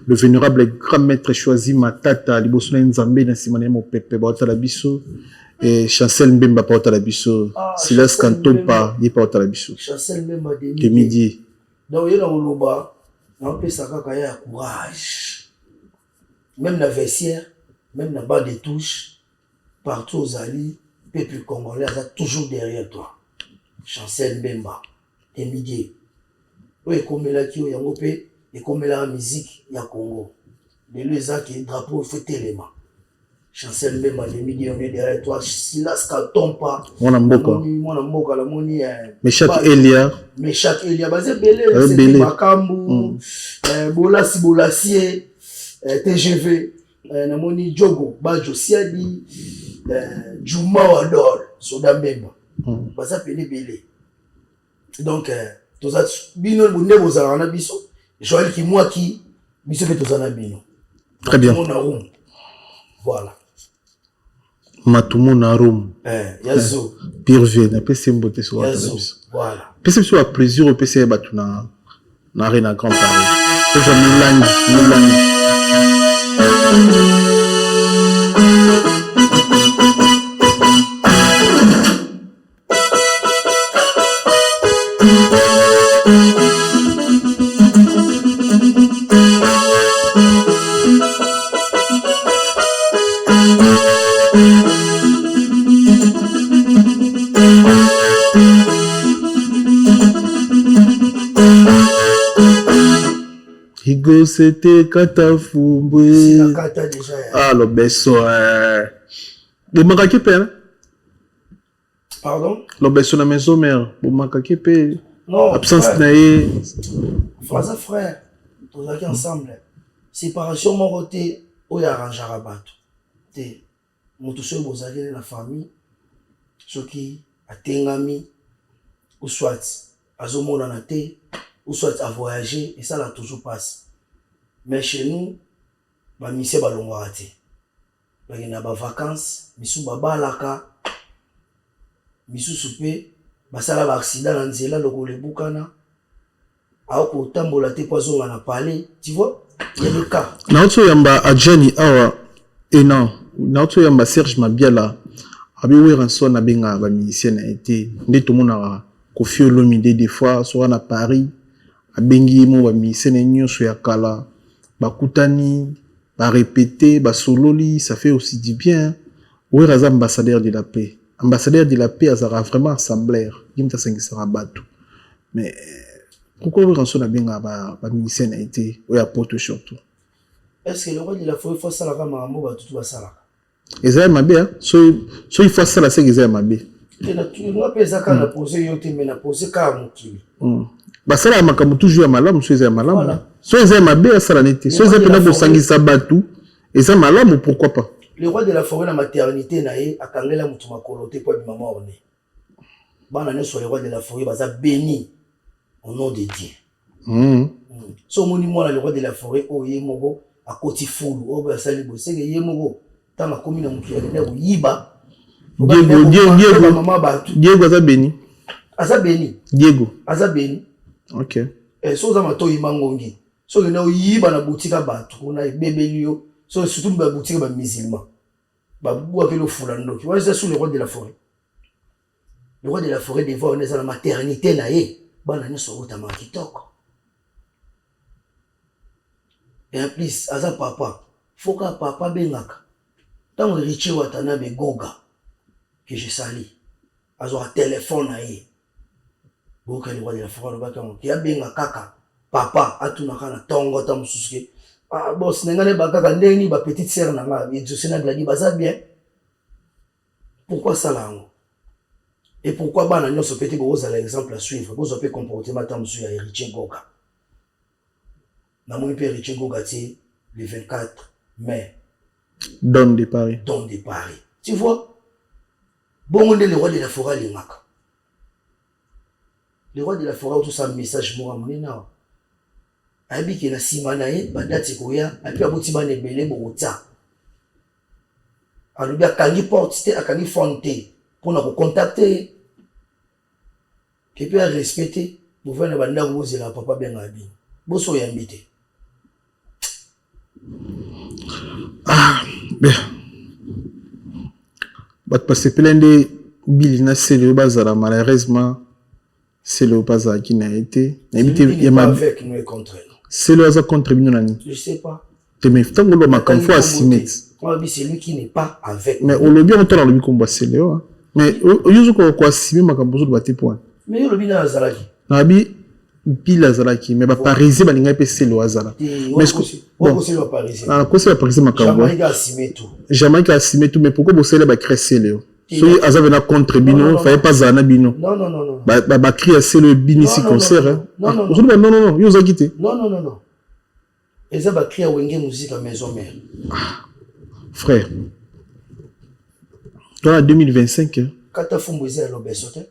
le vénérable grand maître choisi matata liboso na nzambe na simane mo pepe ba la biso et Chancel Mbemba porte la biso Silas Kantompa il porte la biso Chancel Mbemba de midi donc il a oloba na pesa kaka ya courage même la vestiaire même la barre de touche partout aux alliés peuple congolais a toujours derrière toi Chancel Mbemba de midi oui comme la qui yango pe et comme la musique ya Congo de les qui drapeau fait élément Chancel Mbemba de midi on est derrière toi Silas Kantompa mon mboka la moni Meshak Elia basé belé Makambu Bolasier TGV na moni Jogo Bajo Siadi Juma Wador Soda Mbemba baza belé donc toza bino bonne bozala na biso Joël qui moi qui biso pe toza na bino très bien voilà Matumo na Rome yazo pire vie na pese mbote so voilà pese so a plaisir au pese batu na arena grand Paris pese Milan Higo c'était Katafumbe. C'est la kata déjà. Ah le beso bon makaki pe hein? Pardon? Le beso na maison mère. Bon makaki pe. Non. Absence naé. Frère. Tous aquí ensemble. Séparation mon côté ou y arrangera bato. Te mutu so bozali na famille. Soki atengami ou soit azomona na te ou soit à voyager et ça l'a toujours passé. Mais chez nous, ba mission balongo raté. Ba na ba vacances, misu baba laka. Misu soupe, ba sala ba accident na nzela lokole bukana. Ako tambola te poison na parler, tu vois? Il y a des cas. Naoto yamba Adjani awa non. Naoto yamba Serge Mabiala. Abi Weranson na benga ba musicien na été. Nde to mona Kofi Olomide des fois soit na Paris. Abengi mo ba musicien nyonso ya kala. Bakutani, ba répéter, ba sololi, ça fait aussi du bien. Weraza ambassadeur de la paix. Ambassadeur de la paix azara vraiment assemblaire. Gimta sengisa batu. Mais pourquoi Weranson na benga ba musicien na été ou ya porte surtout? Est-ce que le roi de la forêt faut ça la mambo ba tout va ça là? Ezaya mabe hein? So il faut ça la c'est ezaya mabe. nga pesa kana posé yo te mais na posé ka mokili basala makambo toujours ya malamu so eza ya malamu so eza ya mabe asala nete so eza pena kosangisa batu eza malamu pourquoi pas. Le roi de la forêt na maternité na ye akangela mutu makolo te po bimama one bana ne so le roi de la forêt baza béni au nom de Dieu. So moni mwana le roi de la forêt o ye moko akoti fulu o ba sali bo seke ye moko tanga komi na mukili ne ko yiba Diego aza béni. Aza béni. Diego. Aza béni. Ok. So za matoyi mangongi. So le na yiba na boutique batu na bebelio. So surtout ba boutique ba musulman. Ba bua ke lo fulando. Tu vois ça sous le roi de la forêt. Le roi de la forêt devant on est dans la maternité na ye. Bana ne so rota makitoko. Et en plus aza papa. Foka papa bengaka. Tant riche watana be goga. Que je sali. Azo a téléphone na ye. Boka le roi de la forêt ba kan ki abenga kaka. Papa atuna kana tongo ta mususke. Ah boss nengane ba kaka ndeni ba petite sœur na nga Dieu na gladi baza bien. Pourquoi ça là? Et pourquoi bana nyonso petit bo za l'exemple à suivre. Bo zo pe comportement ta musu ya héritier goga. Na mon père héritier goga ti le 24 mai. Don de Paris. Don de Paris. Tu vois? Bon, le roi de la forêt, le roi de la forêt, tout ça, message, moi, mon énorme. Abi qui est la simanae, badati koya, et puis abouti ban ebele bota. Alors bien kangi porte, a kangi fonte, pour nous contacter. Et puis à respecter, vous venez banda vous la papa bien abi. Bosso y invité. Ah, bien. Parce que plein de billes c'est le bazar malheureusement c'est le bazar qui n'a été avec nous et contre nous. C'est le bazar contre nous nani. Je sais pas. Tu me fais ngolo makamfo asimit. C'est lui qui n'est pas avec. Mais au lobby on t'a le combat c'est le mais yuzu ko asimi makambo zo baté point. Mais le lobby na azalaki. Na bi pile azalaki mais ba parisien ba linga pe c'est le azala. Mais bon c'est le parisien. Ah quoi c'est le parisien makambo. Jamais assimé tout. Jamais assimé tout mais pourquoi vous célèbre cresser le. So azavena contre bino fallait pas zana bino. Non. Ba crier c'est le bini si concert hein. Non, yo za quitté. Non. Et ça va crier wenge musique à maison mère. Frère. Dans 2025 hein. Kata fumbu eza lobeso te.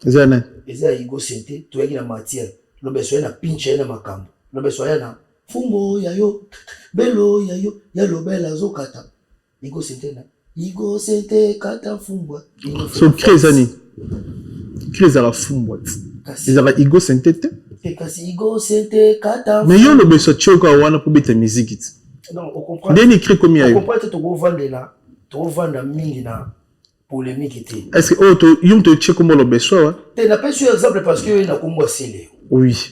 Zana. Eza igo sente to yaki na matière. Lobeso na pinche na makambo. Lobeso na fumbo yayo belo yayo ya lobela zokata. Igo sente na Igo sente kata fumbwa. So krezani. Krezala fumbwa. Ezala igo sente te. Kasi igo sente kata. Mais yo lobeso choko wana pour beta musique. Non, on comprend. Deni écrit comme ya yo. On comprend to go vendre là. To vendre mingi na polémique te. Est-ce que to yum to cheko mo lobeso wa? Te na pas sur exemple parce que na kombo sele. Oui.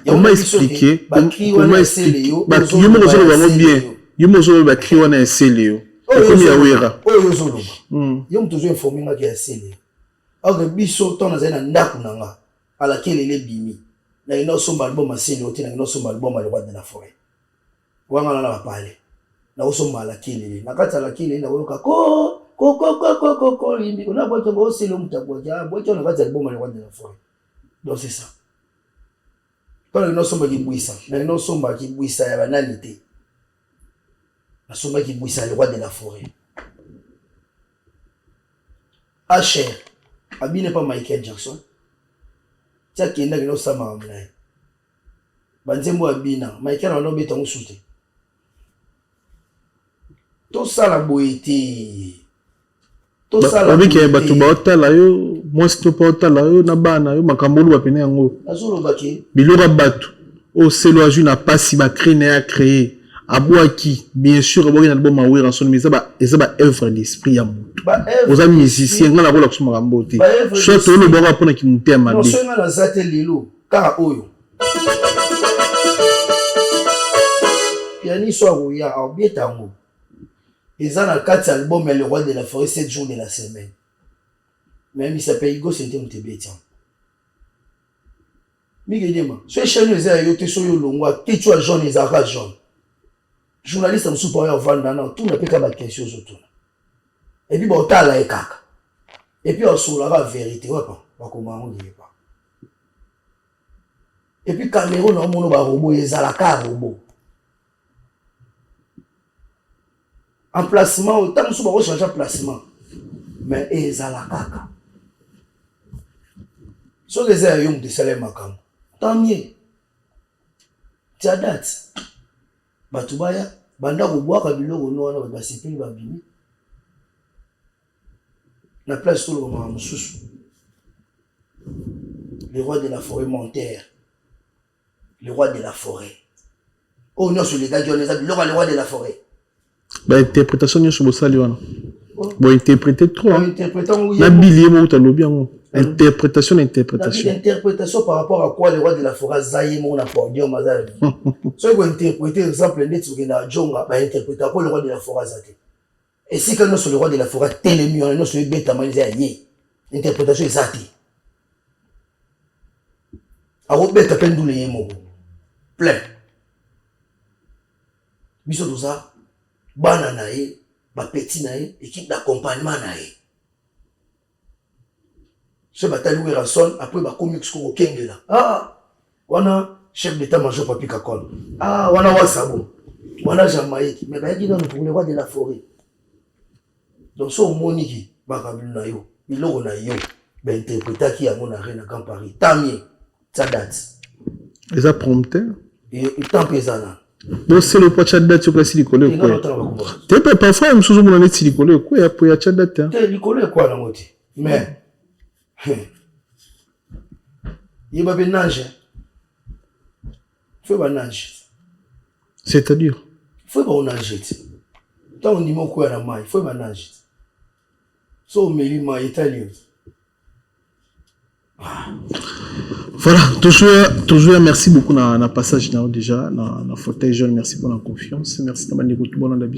Comment expliquer? Comment expliquer? Ba yo mo zo lo bien. Yo mo zo ba cri wana sele yo. Comme ya wera. Oyo zolo. Yo mtu zo informer nga ki sele. Alors biso ton na zena ndaku nanga. Ala kelele bimi. Na ino somba album asele oti na ino somba album le roi de la forêt. Wanga na ba pale. Na osomba ala kelele. Na kata ala kelele na woloka ko limbi. Ona boto bo sele mutabo ja. Boto na kata album le roi de la forêt. Donc c'est ça. Quand ino somba ki buisa. Na ino somba ki buisa ya banalité. La somme qui bouille le roi de la forêt. Asher, Abi n'est pas Michael Jackson. Tiens, qui est là, il n'a pas de Banzembo Abina, Michael en a obéi ton soutien. Tout ça la beauté. Tout ça la beauté. Avec un bateau là, moi c'est pas là, na bana, makambo ba pene yango. Azolo baki. Bilora bateau. Au Céloaju n'a pas si ma créé à créer. Abouaki, bien sûr, il y a un album à ouvrir en son mais ça va œuvre d'esprit à moi. Aux amis musiciens, on a la sur ma beauté. Soit tout le bon rapport qui nous terme à non, c'est un zate lilo, car oyo. Piani soit où il y a un bien tango. Ils ont un 4 albums, mais le roi de la forêt 7 jours de la semaine. Même il s'appelle Igo Sente Mutebetian. Miguel ce chaîne est à yote sur le longwa, que tu as jaune et zara jaune. Journaliste am supérieur vendre non tout n'a pas qu'à question autour. Et puis bon ta la ekaka. Et puis, on sur la vérité, ouais, pas comment on dit pas. Et puis, Cameroun, on a un robot, il y a un robot. Emplacement, autant que nous changer de placement. Mais il y a la caca. Si vous avez un de salaire, tant mieux. Tu as date. Batubaya, banda kuboa kabilo kono wana basipili babimi. La place tout le monde sous. Le roi de la forêt montaire. Le roi de la forêt. Oh non, sur les gars qui ont les habits, le roi de la forêt. Bah, interprétation sur le salon. Bon, interpréter trop. Interprétant, oui. La bilier, moi, t'as bien. Interprétation. Interprétation par rapport à quoi le roi de la forêt Zaïe, mon apporteur, Mazal. Si vous interprétez, exemple, net sur la Djonga, bah, interpréter à quoi le roi de la forêt Zate. Et si quelqu'un sur le roi de la forêt, tel mieux, on est sur le bête à manier. Interprétation est Zate. A Robert Capel d'où les mots. Plein. Biso tout ça, bananae, petit nae, équipe d'accompagnement nae. Ce bataille où Rasson, après bah comics au Kengela. Ah, wana chef d'état-major Papi Kakol. Ah, wana Wasabo. Wana Jamaïque. Mais bah il donne pour le roi de la forêt. Donc so moniki, bah kabul na yo, biloko na yo, bah interpréta qui a mon arène à Grand Paris. Tamie, ça date. Et ça prompteur. Et tant pesana. Bon, c'est le poids de date sur la silicole. Tu peux parfois me souvenir de la silicole. Quoi, après, il y a date. Tu es quoi, la moitié? Mais, il y a un nage. Il faut un nage. C'est-à-dire? Il faut un nage. Tant on dit quoi la main, il faut un nage. So, mais il m'a italien. Voilà, toujours merci beaucoup dans le passage déjà, dans le fauteuil jeune, merci pour la confiance, merci d'avoir écouté tout le monde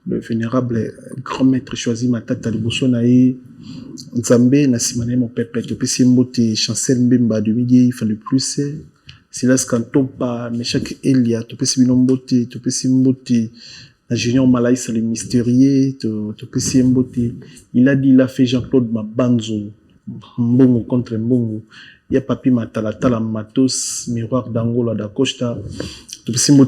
le vénérable grand maître choisi Matata de Boussonaï, Nzambe, Nassimane, mon père, Topesi Mbote, Chancel Mbemba de midi, il fallait plus, Silas Kantompa, Meshak Elia, Topesi Binombote, Topesi Mbote, la Junior Malaïs, le mystérieux, Topesi Mbote, il a dit, il a fait Jean-Claude Mabanzo, Mbongo contre Mbongo. Il y a Papi Matalatala Matos, Miroir d'Angola d'Acosta. Tout ce mot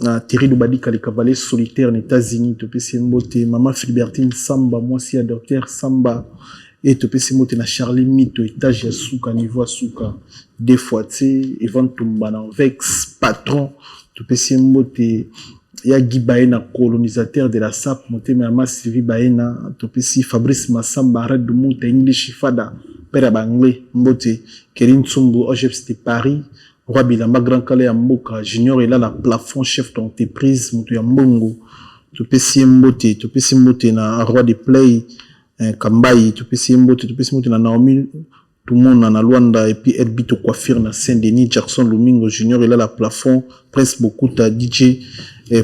na Thierry Loubadika, les cavaliers solitaires aux États-Unis. Tout ce mot Maman Philibertine Samba, moi aussi, docteur Samba. Et tout ce mot na Charlie Mito, étage à Souka, niveau à Souka. Des fois, tu sais, Evan Tombana, Vex, patron. Tout ce mot il y a Guy Baena, colonisateur de la SAP, monté Mama Sylvie Baena, Topesi Fabrice Massamba, Red de Mouta, English Fada, Père Banglé, Mbote, Kérin Tsumbu, OGF de Paris, Roi Bilamba, Grand Calais, Mboka, Junior, et là, la plafond, chef d'entreprise, Moutou Yambongo, Topesi Mbote, na Roi de Play, Kambayi, Topesi Mbote, na Naomi, tout le monde en a Luanda, et puis Edbito Coiffure, na Saint-Denis, Jackson Lumingo, Junior, et là, la plafond, presque beaucoup, ta DJ,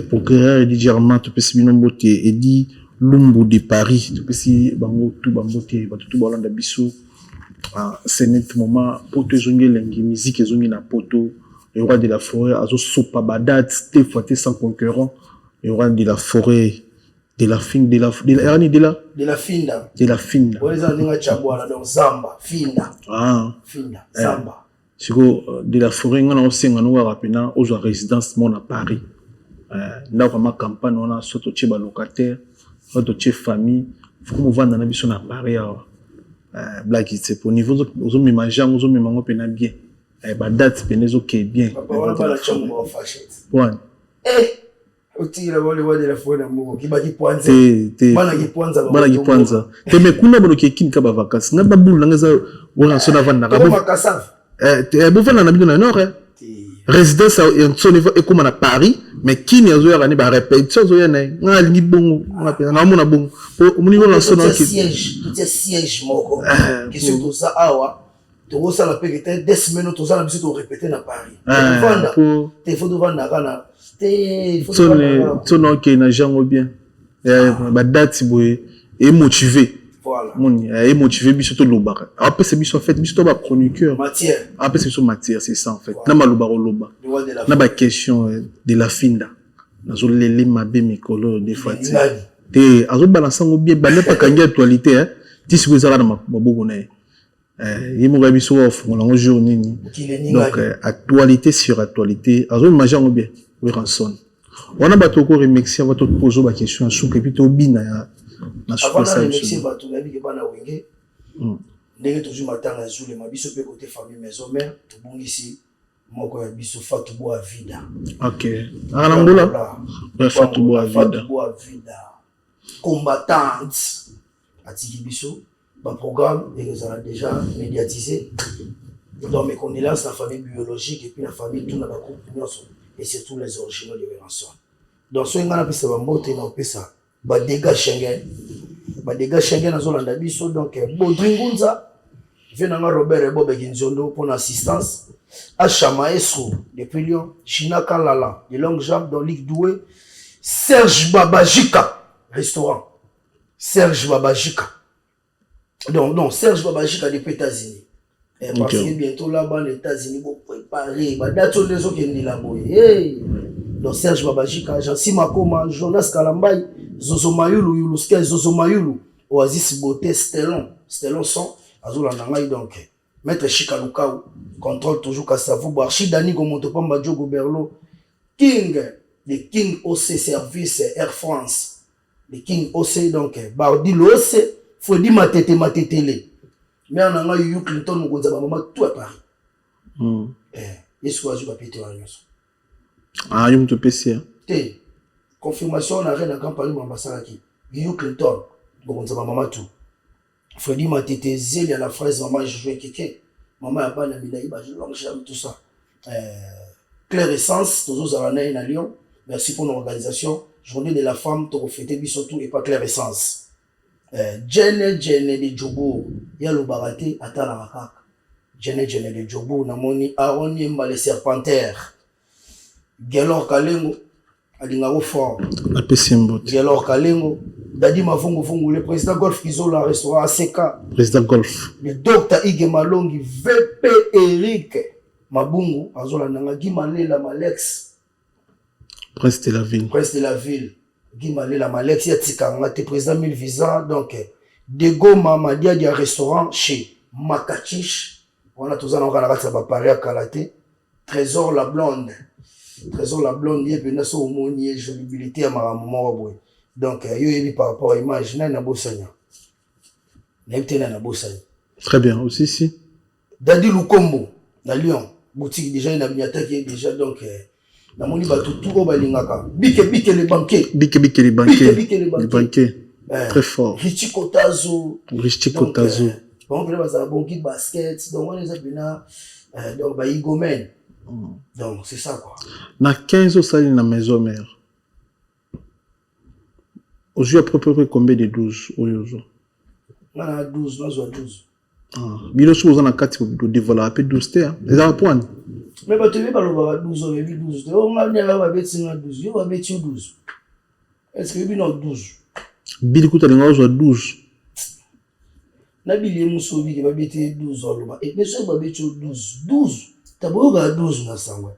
pour créer DJ Armand, Topesi Binombote, et dit Lumbu de Paris, Topesi Bango, tout Bambote, tout Balanda Bissou. C'est net moment, poto zongi lengi, musique zongi na poto, le roi de la forêt, azo sopa badat, des fois sans concurrent, le roi de la forêt, de la fin, de la finda. On les a dit Chaboala, donc Zamba, finda. Ah. Finda, Zamba. De la forêt, on a aussi un rapidement aux résidences, mon à Paris. Là, vraiment, campagne, on a surtout chez les locataires, surtout chez famille. Il faut qu'on voit dans la mission à Paris. Blague, c'est pour niveau, aux hommes mangent, aux hommes mangent bien. Bah, date, pénèzo qui est bien. On a pas la chambre en fâchette. Ouais. Eh! Oti la wale wale la forêt d'amour, qui bâtit poinze. Bana qui poinza. Te me kuna bolo qui kin kaba vacances. N'a pas boule, n'a pas wala sona vanda. Comment Kassav? Bon, vanda na bido na nord. Résidence en son niveau et comme à Paris, mais qui n'y a pas de répétition, il y a un ni bon, on appelle un amour bon. Au niveau de la zone qui siège, moko. Qui se tout ça, awa. Tu vois ça la paix était des semaines, tout ça la visite au répéter dans Paris. T'es faut devant la gana. T'es faut devant. Ton nom qui n'a jamais bien. Bah date et motivé. Voilà. Mon est motivé biso loba. Après c'est biso fait biso ba chroniqueur. Matière. Après c'est biso matière, c'est ça en fait. Na maloba loba. Na ba question de la finda. Na zo lele mabe mikolo des fois. te azo balancer ngo bien bande pas kangi actualité hein ti si vous allez maboko na il mo gabi so ofungola ngo jour nini donc actualité sur actualité azo imagine ngo bien oui ranson on a bato ko remercier votre poser ba question sous que puis to bina ya na avant de remercier bato la vie ke bana wenge ndenge toujours matanga zule mabiso pe côté famille maison mère to bongisi moko ya biso Fatou Boa Vida. OK. Ah ngula. Fatou Boa Vida. Combattante. Atiki biso ba programme et que ça a déjà médiatisé dans mes condoléances la famille biologique et puis la famille tout na ba couple et surtout les originaux de Vérançon. Donc so ngana pesa ba mbote na pesa ba dégâts Schengen. Ba dégâts Schengen azolanda biso donc Bodringunza venanga Robert Bobe Kinzondo pour l'assistance. Acha Maestro depuis Lyon, China Kalala de longue jambe dans Ligue Doué, Serge Babajika restaurant, Serge Babajika. Donc non, Serge Babajika depuis États-Unis. Parce que bientôt là-bas les États-Unis vont préparer, bah date les autres qui sont là-bas. Donc Serge Babajika, Jansi Makoma, Jonas Kalambay, Zozo Mayulu, Yuluska, Zozo Mayulu, Oasis Beauté, Stellon son, Azulanangai donc. Maître Chika Lukau, contrôle toujours Kassavou, Barchi Dani Gomotopamba Diogo Berlo, King, le King OC Service Air France, le King OC donc, Bardi l'OC, Fodi Matetele. Mais on a eu Clinton, Mougonza, maman, tout à Paris. Est-ce que vous avez pété en news? Ah, il me te PC. Confirmation, on a rien à campagne, l'ambassade qui. You Clinton, Mougonza, maman, tout. Freddy m'a été zélé à la fraise, maman, je jouais kéké. Maman a pas la milaï, je l'enchaîne, tout ça. Claire Essence, toujours à la Lyon. Merci pour l'organisation. Journée de la femme, tu reflétais surtout et pas Claire Essence. Jenny de Djobo, il y a le baraté, attends la macaque. Jenny de Djobo, Namoni, Aaron Yemba, les serpentaires. Gelor Kalengo, Adingaro Fort. La Pessimbo. Gelor Kalengo. Dadi Mavungu, le président Golf Kizola, restaurant ACK. Président Golf. Le docteur Ige Malongi, VP Eric Mabungu, Azola Nanga, Guy Malela Malex. Prince de la ville. Prince de la ville. Guy Malela Malex, Yatikanga, te président Mille Visa, donc, Dego Mamadia, dia restaurant chez Makachich. On a tous un organe à Paris à Kalaté. Trésor la blonde. Trésor la blonde, il y a une aumônier, jolibilité à ma maman. Donc, il y a par rapport à l'image, il y a un beau seigneur. Très bien, aussi, si. Dadi Lukombo, dans Lyon, boutique déjà, il y a une attaque déjà, donc, dans mon livre, tout au Balingaka. Bike les banquiers. Bike les banquiers. Très fort. Richie Kotazo. Bon, bon kit basket, donc on les a bien, donc, bah, Igomen. Donc, c'est ça, quoi. Na 15 ans, ça, il y a une maison mère. Aujourd'hui, à peu près combien de 12 aujourd'hui? On a 12, on a 12. Bilo si vous en avez 4 pour développer 12 terres. Les apprendre. Mais tu veux pas le 12, on a 12. On a 12, on a 12. Est-ce que vous avez 12? Bilo coûte à 12. Nabili Moussovi qui va mettre 12 ans. Et mais ça va mettre 12. 12. Tu as beau 12 na sangwe.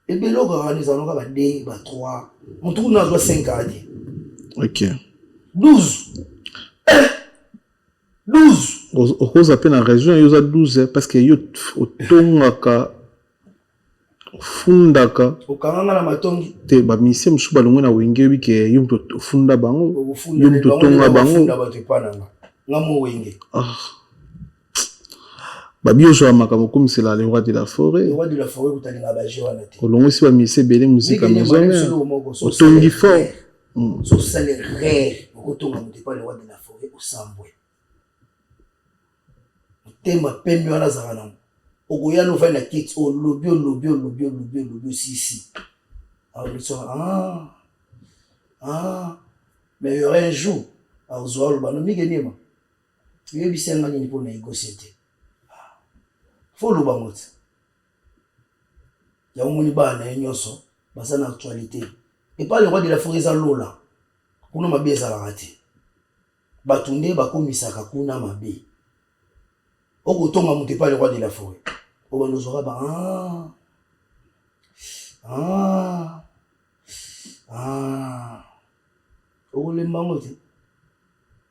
Et bien là, on a 2, 3. On trouve dans 5 ans. Ok. 12. 12. Au cause à peine en région, il y a 12 parce que il y a Tongaka, Fundaka. Au Kananga la Matongi. Te ba mise msuba longo na wenge bi ke yum to funda bango. Yum to tonga bango. Ngamo wenge. Babi ojo amaka comme c'est là le roi de la forêt. Le roi de la forêt kutalinga baje wana te. Kolongo si ba mise belé musique à maison. Au tongi fort. So salaire rare. Au tonga mutepa le roi de la forêt au Sambwe. Tema pembe wana zangana. Ogoya no na kit o lobio si. Alors mais il y aurait un jour à Ozoa le bano migenema. Il y a bisenga ni pour négocier. Faut le bangot. Il y a un moni bana nyonso, basa na actualité. Et pas le roi de la forêt za lola. Kuna mabe za la raté. Batunde bakomisaka kuna mabe. Oko tonga muté pas le roi de la forêt. Oba nozora ba okolemba ngo te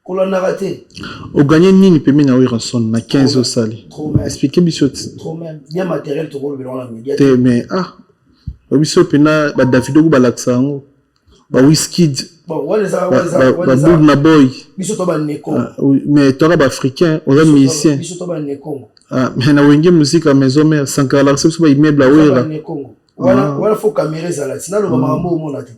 kolandaka te oganye nini pembeni na Ranson na 15 osali trop même expliquez biso ti trop même bien matériel tokolobela na média te mais biso pena ba Davido ko balakisa yango ba Wizkid bon wana Bob na boy biso to ba neko mais toi ba africain on est musicien biso to ba neko mais na wenge musique à maison mère sans que la recette soit immeuble wera wala faut caméra ezala tina lo makambo omona te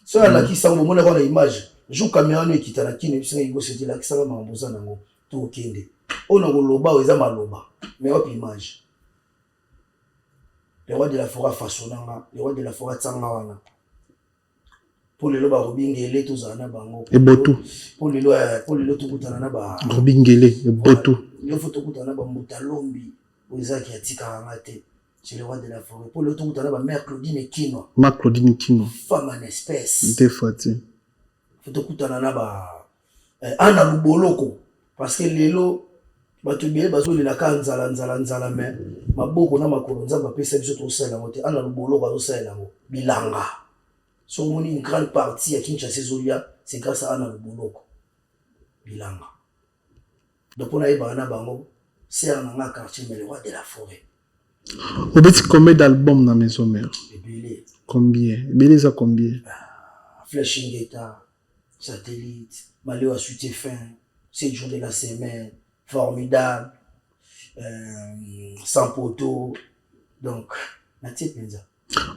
so ala ki sango mona kwa na image jou caméra no ekita na kini biso ngi boseti la kisanga makambo za nango to okende ona koloba eza maloba mais op image le roi de la forêt façonnanga le roi de la forêt tsanga wana pour le loba robingele to zana bango et botou pour le to kutana na ba robingele et botou le photo kutana ba mutalombi ozaki atika ngate c'est le roi de la forêt pour le to kutana ba mère Claudine Kino femme en espèce des fois tu photo kutana na ba ana luboloko parce que lelo bato biye bazo le la kanzala mais maboko na makolo nzamba pesa biso to sala ngote ana luboloko azo sala ngo bilanga. So, une grande partie à Kinshasa, c'est grâce à Anna Luboloko. Bilanga. Donc, on a eu Bana Bango, c'est un quartier, mais le roi de la forêt. Vous avez combien d'albums dans la maison mère? Combien? Belé, ça combien? Flashing Guitar, Satellite, Maléo à suite fin, 7 jours de la semaine, Formidable, Sans poteau. Donc, la type ça.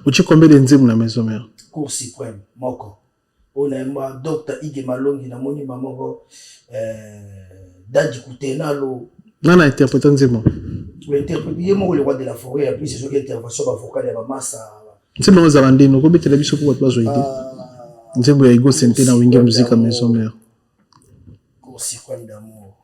Vous avez combien d'enzymes dans la maison mère? Cour suprême, moko. On a un docteur Ige Malongi, na moni mamoko, Dadji Koutenalo. Non, on a interprété enzymes. L'interprété, le roi de la forêt, et puis c'est ce qui est intervention vocale de la masse. C'est bon, vous avez un déno, vous avez la vie pour votre joie. Enzymes, vous avez go senté dans une musique à la maison mère. Cour suprême d'amour.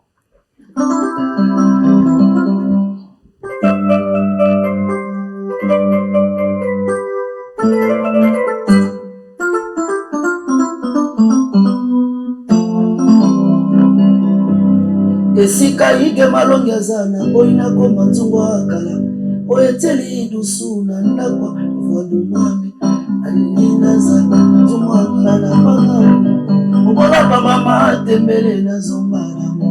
Esika Ige Malongi azana boina koma nzungu akala oyeteli dusu na ndakwa vodu mami alina za nzungu akala na banga obola ba mama tembele na zonga na mo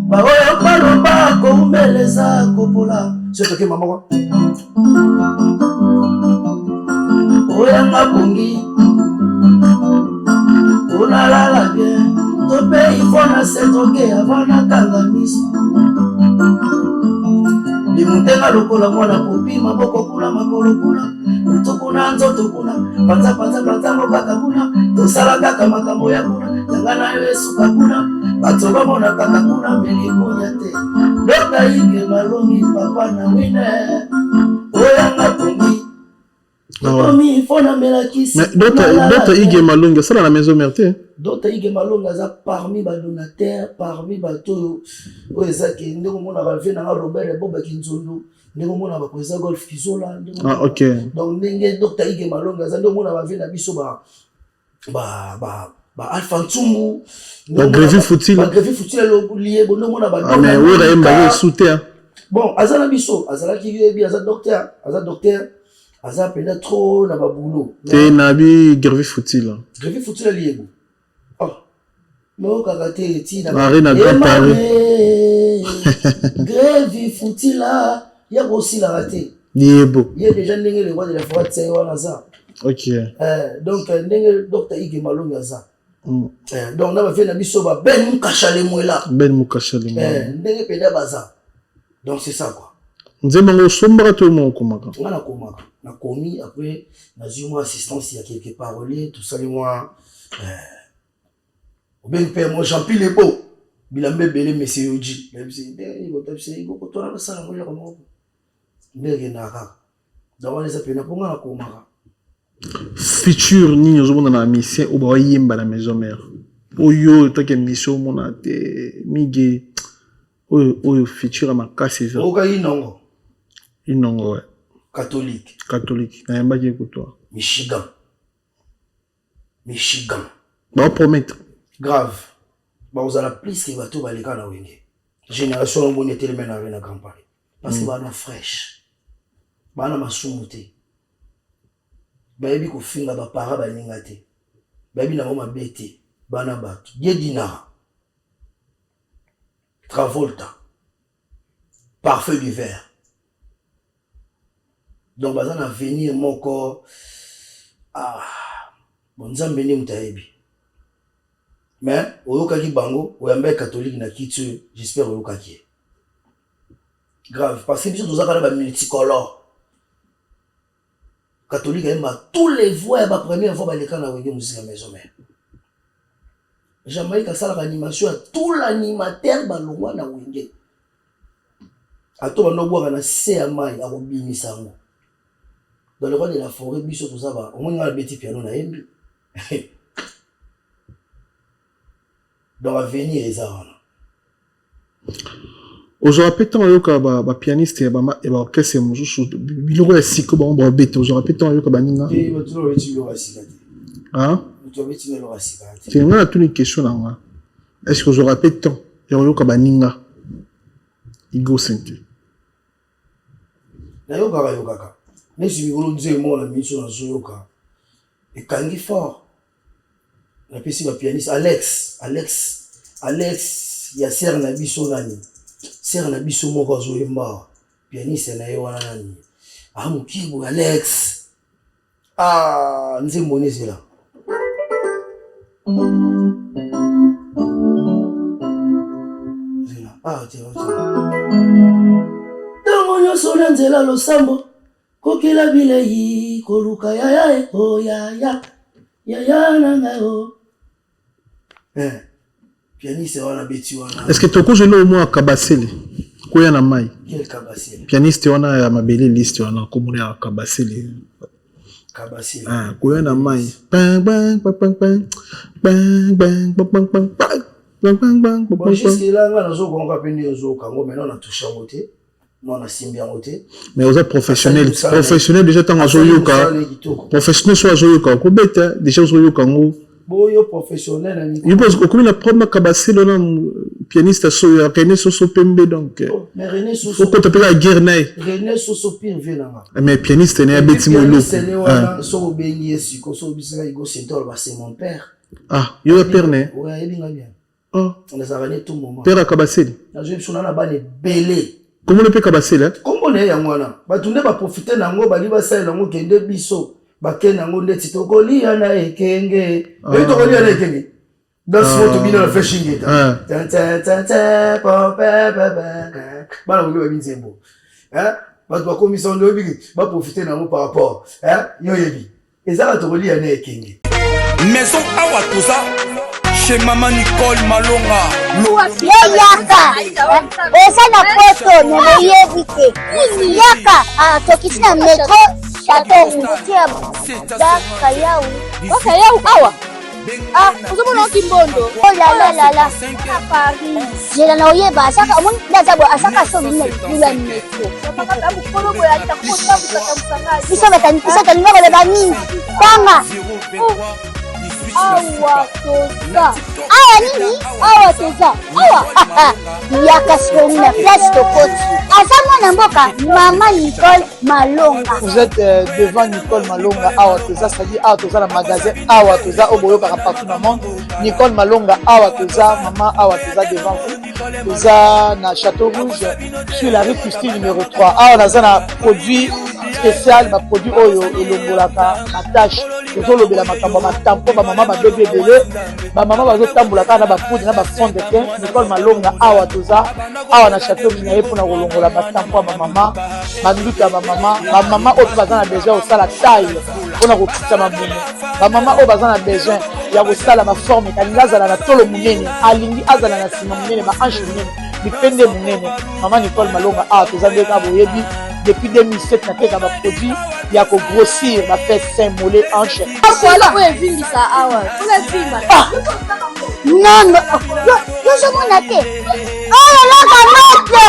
ba oyo paloba ko umeleza kopola c'est que maman oyanga bongi onalala bien tope ifona setoke avana kanga miso limutenga lokola mwana popi maboko kuna makolo kuna tukuna nzoto kuna panza mokaka kuna tosala kaka makambo ya kuna yangana yo esuka kuna bato bamona kaka kuna melikonya te Dr. Ige Malongi papa na wine oyanga pongi mais d'autres Ige Malongi ça dans la maison mère tu Dr. Ige Malongi ça parmi les donateurs parmi bato oyezaki ndeko mona balve na Robert Boba Kinzondo ndeko mona ba président Golf Kizola OK donc ndenge Dr. Ige Malongi ça ndeko mona balve na biso ba Alpha Ntsumbu ba Grevi Futile lo lié bono mona ba mais oui da yemba soutien bon azala biso azala ki yebi aza docteur aza pena trop na babulo te nabi Grevi Futile lié no kakate ti na Marina Grand Paris Grevi Futila ya kosila raté liebo il y a déjà ndenge le roi de la forêt tsaye wana za OK donc ndenge Dr. Ige Malongi za donc na ba fait na biso ba ben mukashale mwela ndenge pena baza donc c'est ça quoi nzemba ngo sombara to mo komaka ngana komaka na komi après na zuma assistance il y a quelque part relais tout ça les moi ben père moi Jean-Pierre Lebo bilambe belé monsieur Oji même si il va taper il va toi la sala moi comme ndenge naka donc les appels na ponga na komaka futur ni ozomona na mission ou ba yemba na maison mère oyo to ke mission mona te mige oyo futur ma casse ça oka inongo ouais catholique na yemba ki ko Michigan ba promettre grave ba ozala plus que bato baleka na wenge génération ngoni eteleme na Grand Paris parce que bana fraîche bana masumu te bayebi kofinga bapara baninga te babi na ngoma bete bana bato Yedina Travolta Parfait du verre donc baza na venir moko bon nzambe ni mutayebi mais oyokaki bango oyamba catholique na kitu j'espère oyokaki grave parce que biso tozaka na ba multicolore catholique aimba tous les voix ya ba première fois baleka na wenge musique maison mère Jamaïque asala animation à tout l'animateur balongwa na wenge ato bando boka na se ya mai akobimisa ngo dans le roi de la forêt biso tout ça va au moins na beti piano na yembi dans l'avenir les armes aujourd'hui peut-être yoka ba pianiste et ba orchestre mususu biloko ya siko ba bete aujourd'hui peut-être yoka baninga et ba tulo beti lo rasikati hein tu beti lo rasikati c'est ngana toute une question là est-ce que aujourd'hui peut-être yoka baninga Igo Senti na yoka mais si vous dites moi la mission na zoyoka et kangi fort la pesi ba pianiste Alex ya ser na biso nani ser na biso moko zoyemba pianiste na yo wana nani mukibu Alex nzembo nezela tiens tango nyonso na nzela losambo kokila bilei koluka yaya yaya nanga o pianiste wana beti wana est-ce que toko jelo mo akabaseli koya na mai quel kabaseli pianiste wana ya mabele liste wana komona ya kabaseli koya na mai bang bang bang bang bang bang bang bang bang bang bon jusque là nga nazo konga pende zo kango maintenant na toucha ngote non na simbi ngote mais aux professionnels déjà tant azo yoka professionnel soit azo yoka ko beta déjà azo yoka ngo boyo professionnel ami il pense que comme la première kabaselo na pianiste so ya René Soso Pembe donc mais René Soso faut que tu la guerre naï René Soso Pembe venanga mais pianiste né abeti mo lo so bengi esiko so bisanga Igo Senti c'est mon père yo père né ouais il binga bien on les a ramené tout moment père kabaseli na je suis na bane belé comment le peut kabaseli comment ne ya mwana batunde ba profiter nango bali ba sala nango kende biso bakena ngo ndeti tokolia na ekenge tokolia na ekenge dans ce bina la fishing ta bana ngo ba binzembo ba doit commission de bigi ba profiter nango par rapport yo yebi ezala tokolia na ekenge maison awa toza chez maman Nicole Malonga yaka esa na poto ne yebite yaka tokisi na metro Château Moutia Kayau awa uzomona kimbondo oh la Paris jela na oyeba asaka omoni ndazabo asaka so mine bila metro biso batalinga koleba nini tanga awa toza yaka soni na place tokoti aza mwana mboka mama Nicole Malonga. Vous êtes devant Nicole Malonga awa toza, c'est-à-dire awa toza na magasin awa toza oboyoka partout dans le monde. Nicole Malonga awa toza, maman awa toza devant vous. Toza na Château Rouge sur la rue Custine numéro 3. Awa naza na produit spécial, ba produit oyo elongolaka attache tozolobela makambo matampo ba mama ba bébé belé ba mama bazotambolaka na ba poudre na ba fond de teint. Nicole Malonga awa toza awa na Château Rouge na yepo na kolongola matampo ba mama banduka ba mama oyo baza na besoin osala taille mpona kokita mamumu ba mama oyo baza na besoin ya kosala maforme kalingi azala na tolo monene alingi azala na nsima monene mahanche monene mipende monene. Mama Nicole Malonga awa toza nde ka boyebi depuis 2007 nateka baproduit ya kogrossir bafesse sein mollet hanche non yozomona te oyo eloko moto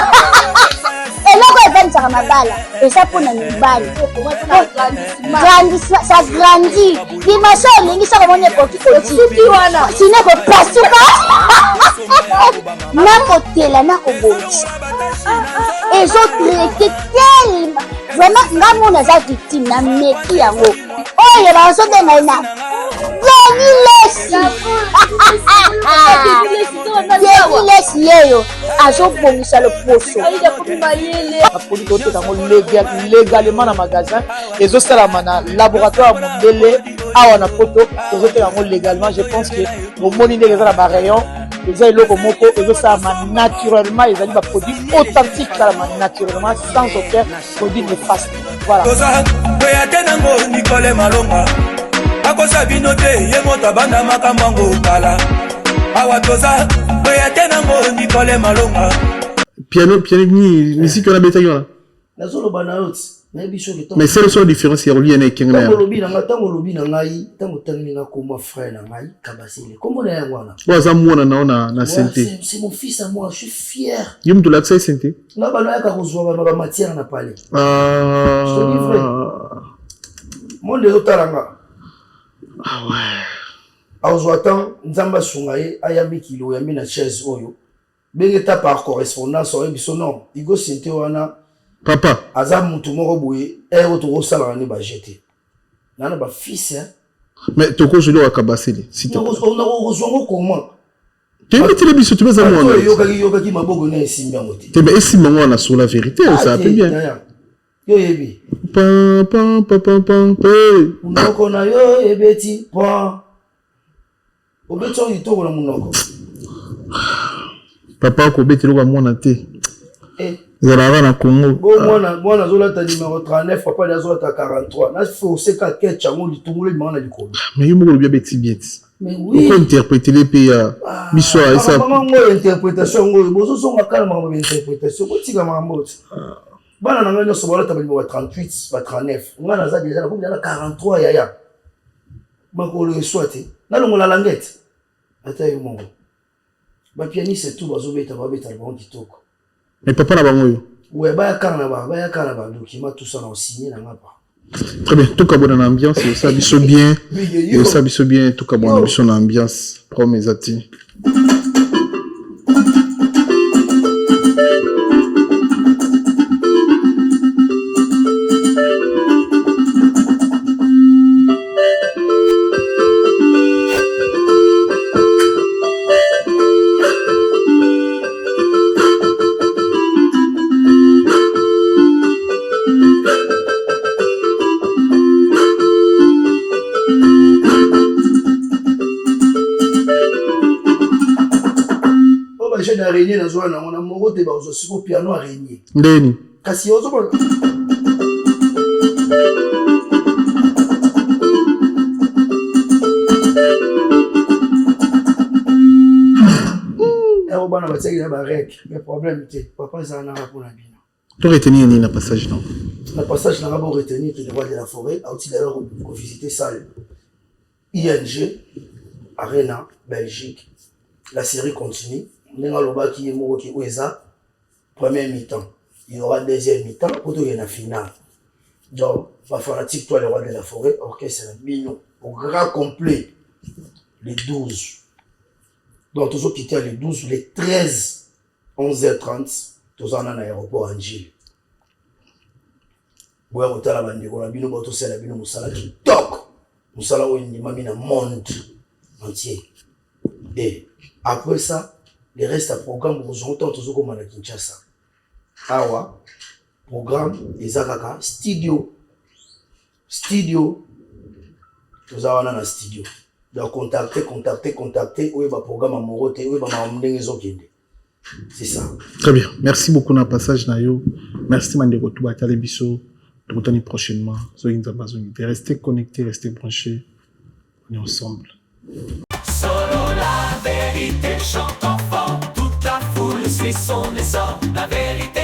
eloko evanisaka mabala eza mpona mibali ça grandit dimension elingi soko omoni ekokikoti wana sino ekopasuka nakotela nakobomisa ezotraite telema vraiment nga mona eza victime na meki yango oyo bazobengai na Devilesi yeyo azobongisa loposo baproduit toteka yango légalement na magasin ezosalama na laboratoire ya mondele awa na poto tozoteka yango légalement. Je pense que bomoni ndenge eza na barayon eza eloko moko ezosalama naturellement, ezali baproduit authentique esalama naturellement sans aucun produit néfaste. Voilà. oya te nango Nicole Malonga akosa bino te ye moto abanda makambo kala awa toza oya te nango Nicole Malonga piano ni musique on a bêta là nazoloba na yo nayebi soki mais c'est le seul différence ya oli na kenga tango lobi na ngai tango lobi na ngai tango tangi na koma frère na ngai Kabasile kombo na yango wana waza mwana na santé c'est mon fils à moi, je suis fier. yum to l'accès santé na ba loya ka kozwa ba matière na palais je te dis vrai monde ezotalanga azwa tan nzamba sunga ye ayambi kilo yambi na chaise oyo benge ta par correspondance oyo biso non igo santé wana papa aza mutu moko boye oto kosala ne ba jeter nana ba fils mais toko jolo wa Kabasile si to on a rejoint comment tu me télé biso tu me za mwana yoka ki maboko na esimbi yango te te mais esimbi yango na sur la vérité ça appelle bien yo yebi pam munoko na yo ebeti pa obeti oyo itoko na munoko papa ko beti lo mwana te zalava na Congo bon mwana zolata numéro 39 papa azolata 43 na forcer ka ketcha ngo litungule mwana likolo mais yumo lo bien beti bien mais oui on interpréter les pays biso et ça ngo interprétation ngo bozo songa kala mambo interprétation botika mambo bana na ngano so balata ba 38 ba 39 ngana za déjà na kombi na 43 yaya makolo eswate na longo la languette ata yumo ba pianiste tout bazobeta babeta ba kitoko. Mais papa na bango yo. Ouais, baya kana ba document tout ça na signé na ngapa. Très bien, tout ka bonne ambiance, ça biso bien. Et ça biso bien, tout ka bonne biso ambiance, promets ati. araignée na zona on a moko te ba ozo siko piano araignée ndeni kasi ozo ba ero bana bateki na ba rek mais problème te papa za na pour la bino to retenir ni na passage non na passage na ba retenir que le roi de la forêt a aussi d'ailleurs ko visiter salle ING Arena Belgique. La série continue. Premier mi-temps. Il y aura deuxième mi-temps pour tout la finale. Donc, va fanatique, toi, le roi de la forêt, orchestre, mignon, au grand complet, les 12. Donc, tous ceux qui étaient les 12, les 13, 11h30, tous en un aéroport en Gilles. Vous avez la bande de Gorabino, vous avez la bande de Moussala qui toque. Moussala, où il y a un monde entier. Et après ça, le reste à programme, vous entendez toujours comme à Kinshasa. Awa, programme, Ezakaka, studio. Vous avez un studio. Donc, contacter, où est le programme à Morote, où est le c'est ça. Très bien. Merci beaucoup dans le passage, Nayo. Merci, Mandeko Touba Talebiso. De vous tenir prochainement. Restez connectés, restez branchés. On est ensemble. Solo la vérité chante enfant, toute la foule suit son essor, la vérité.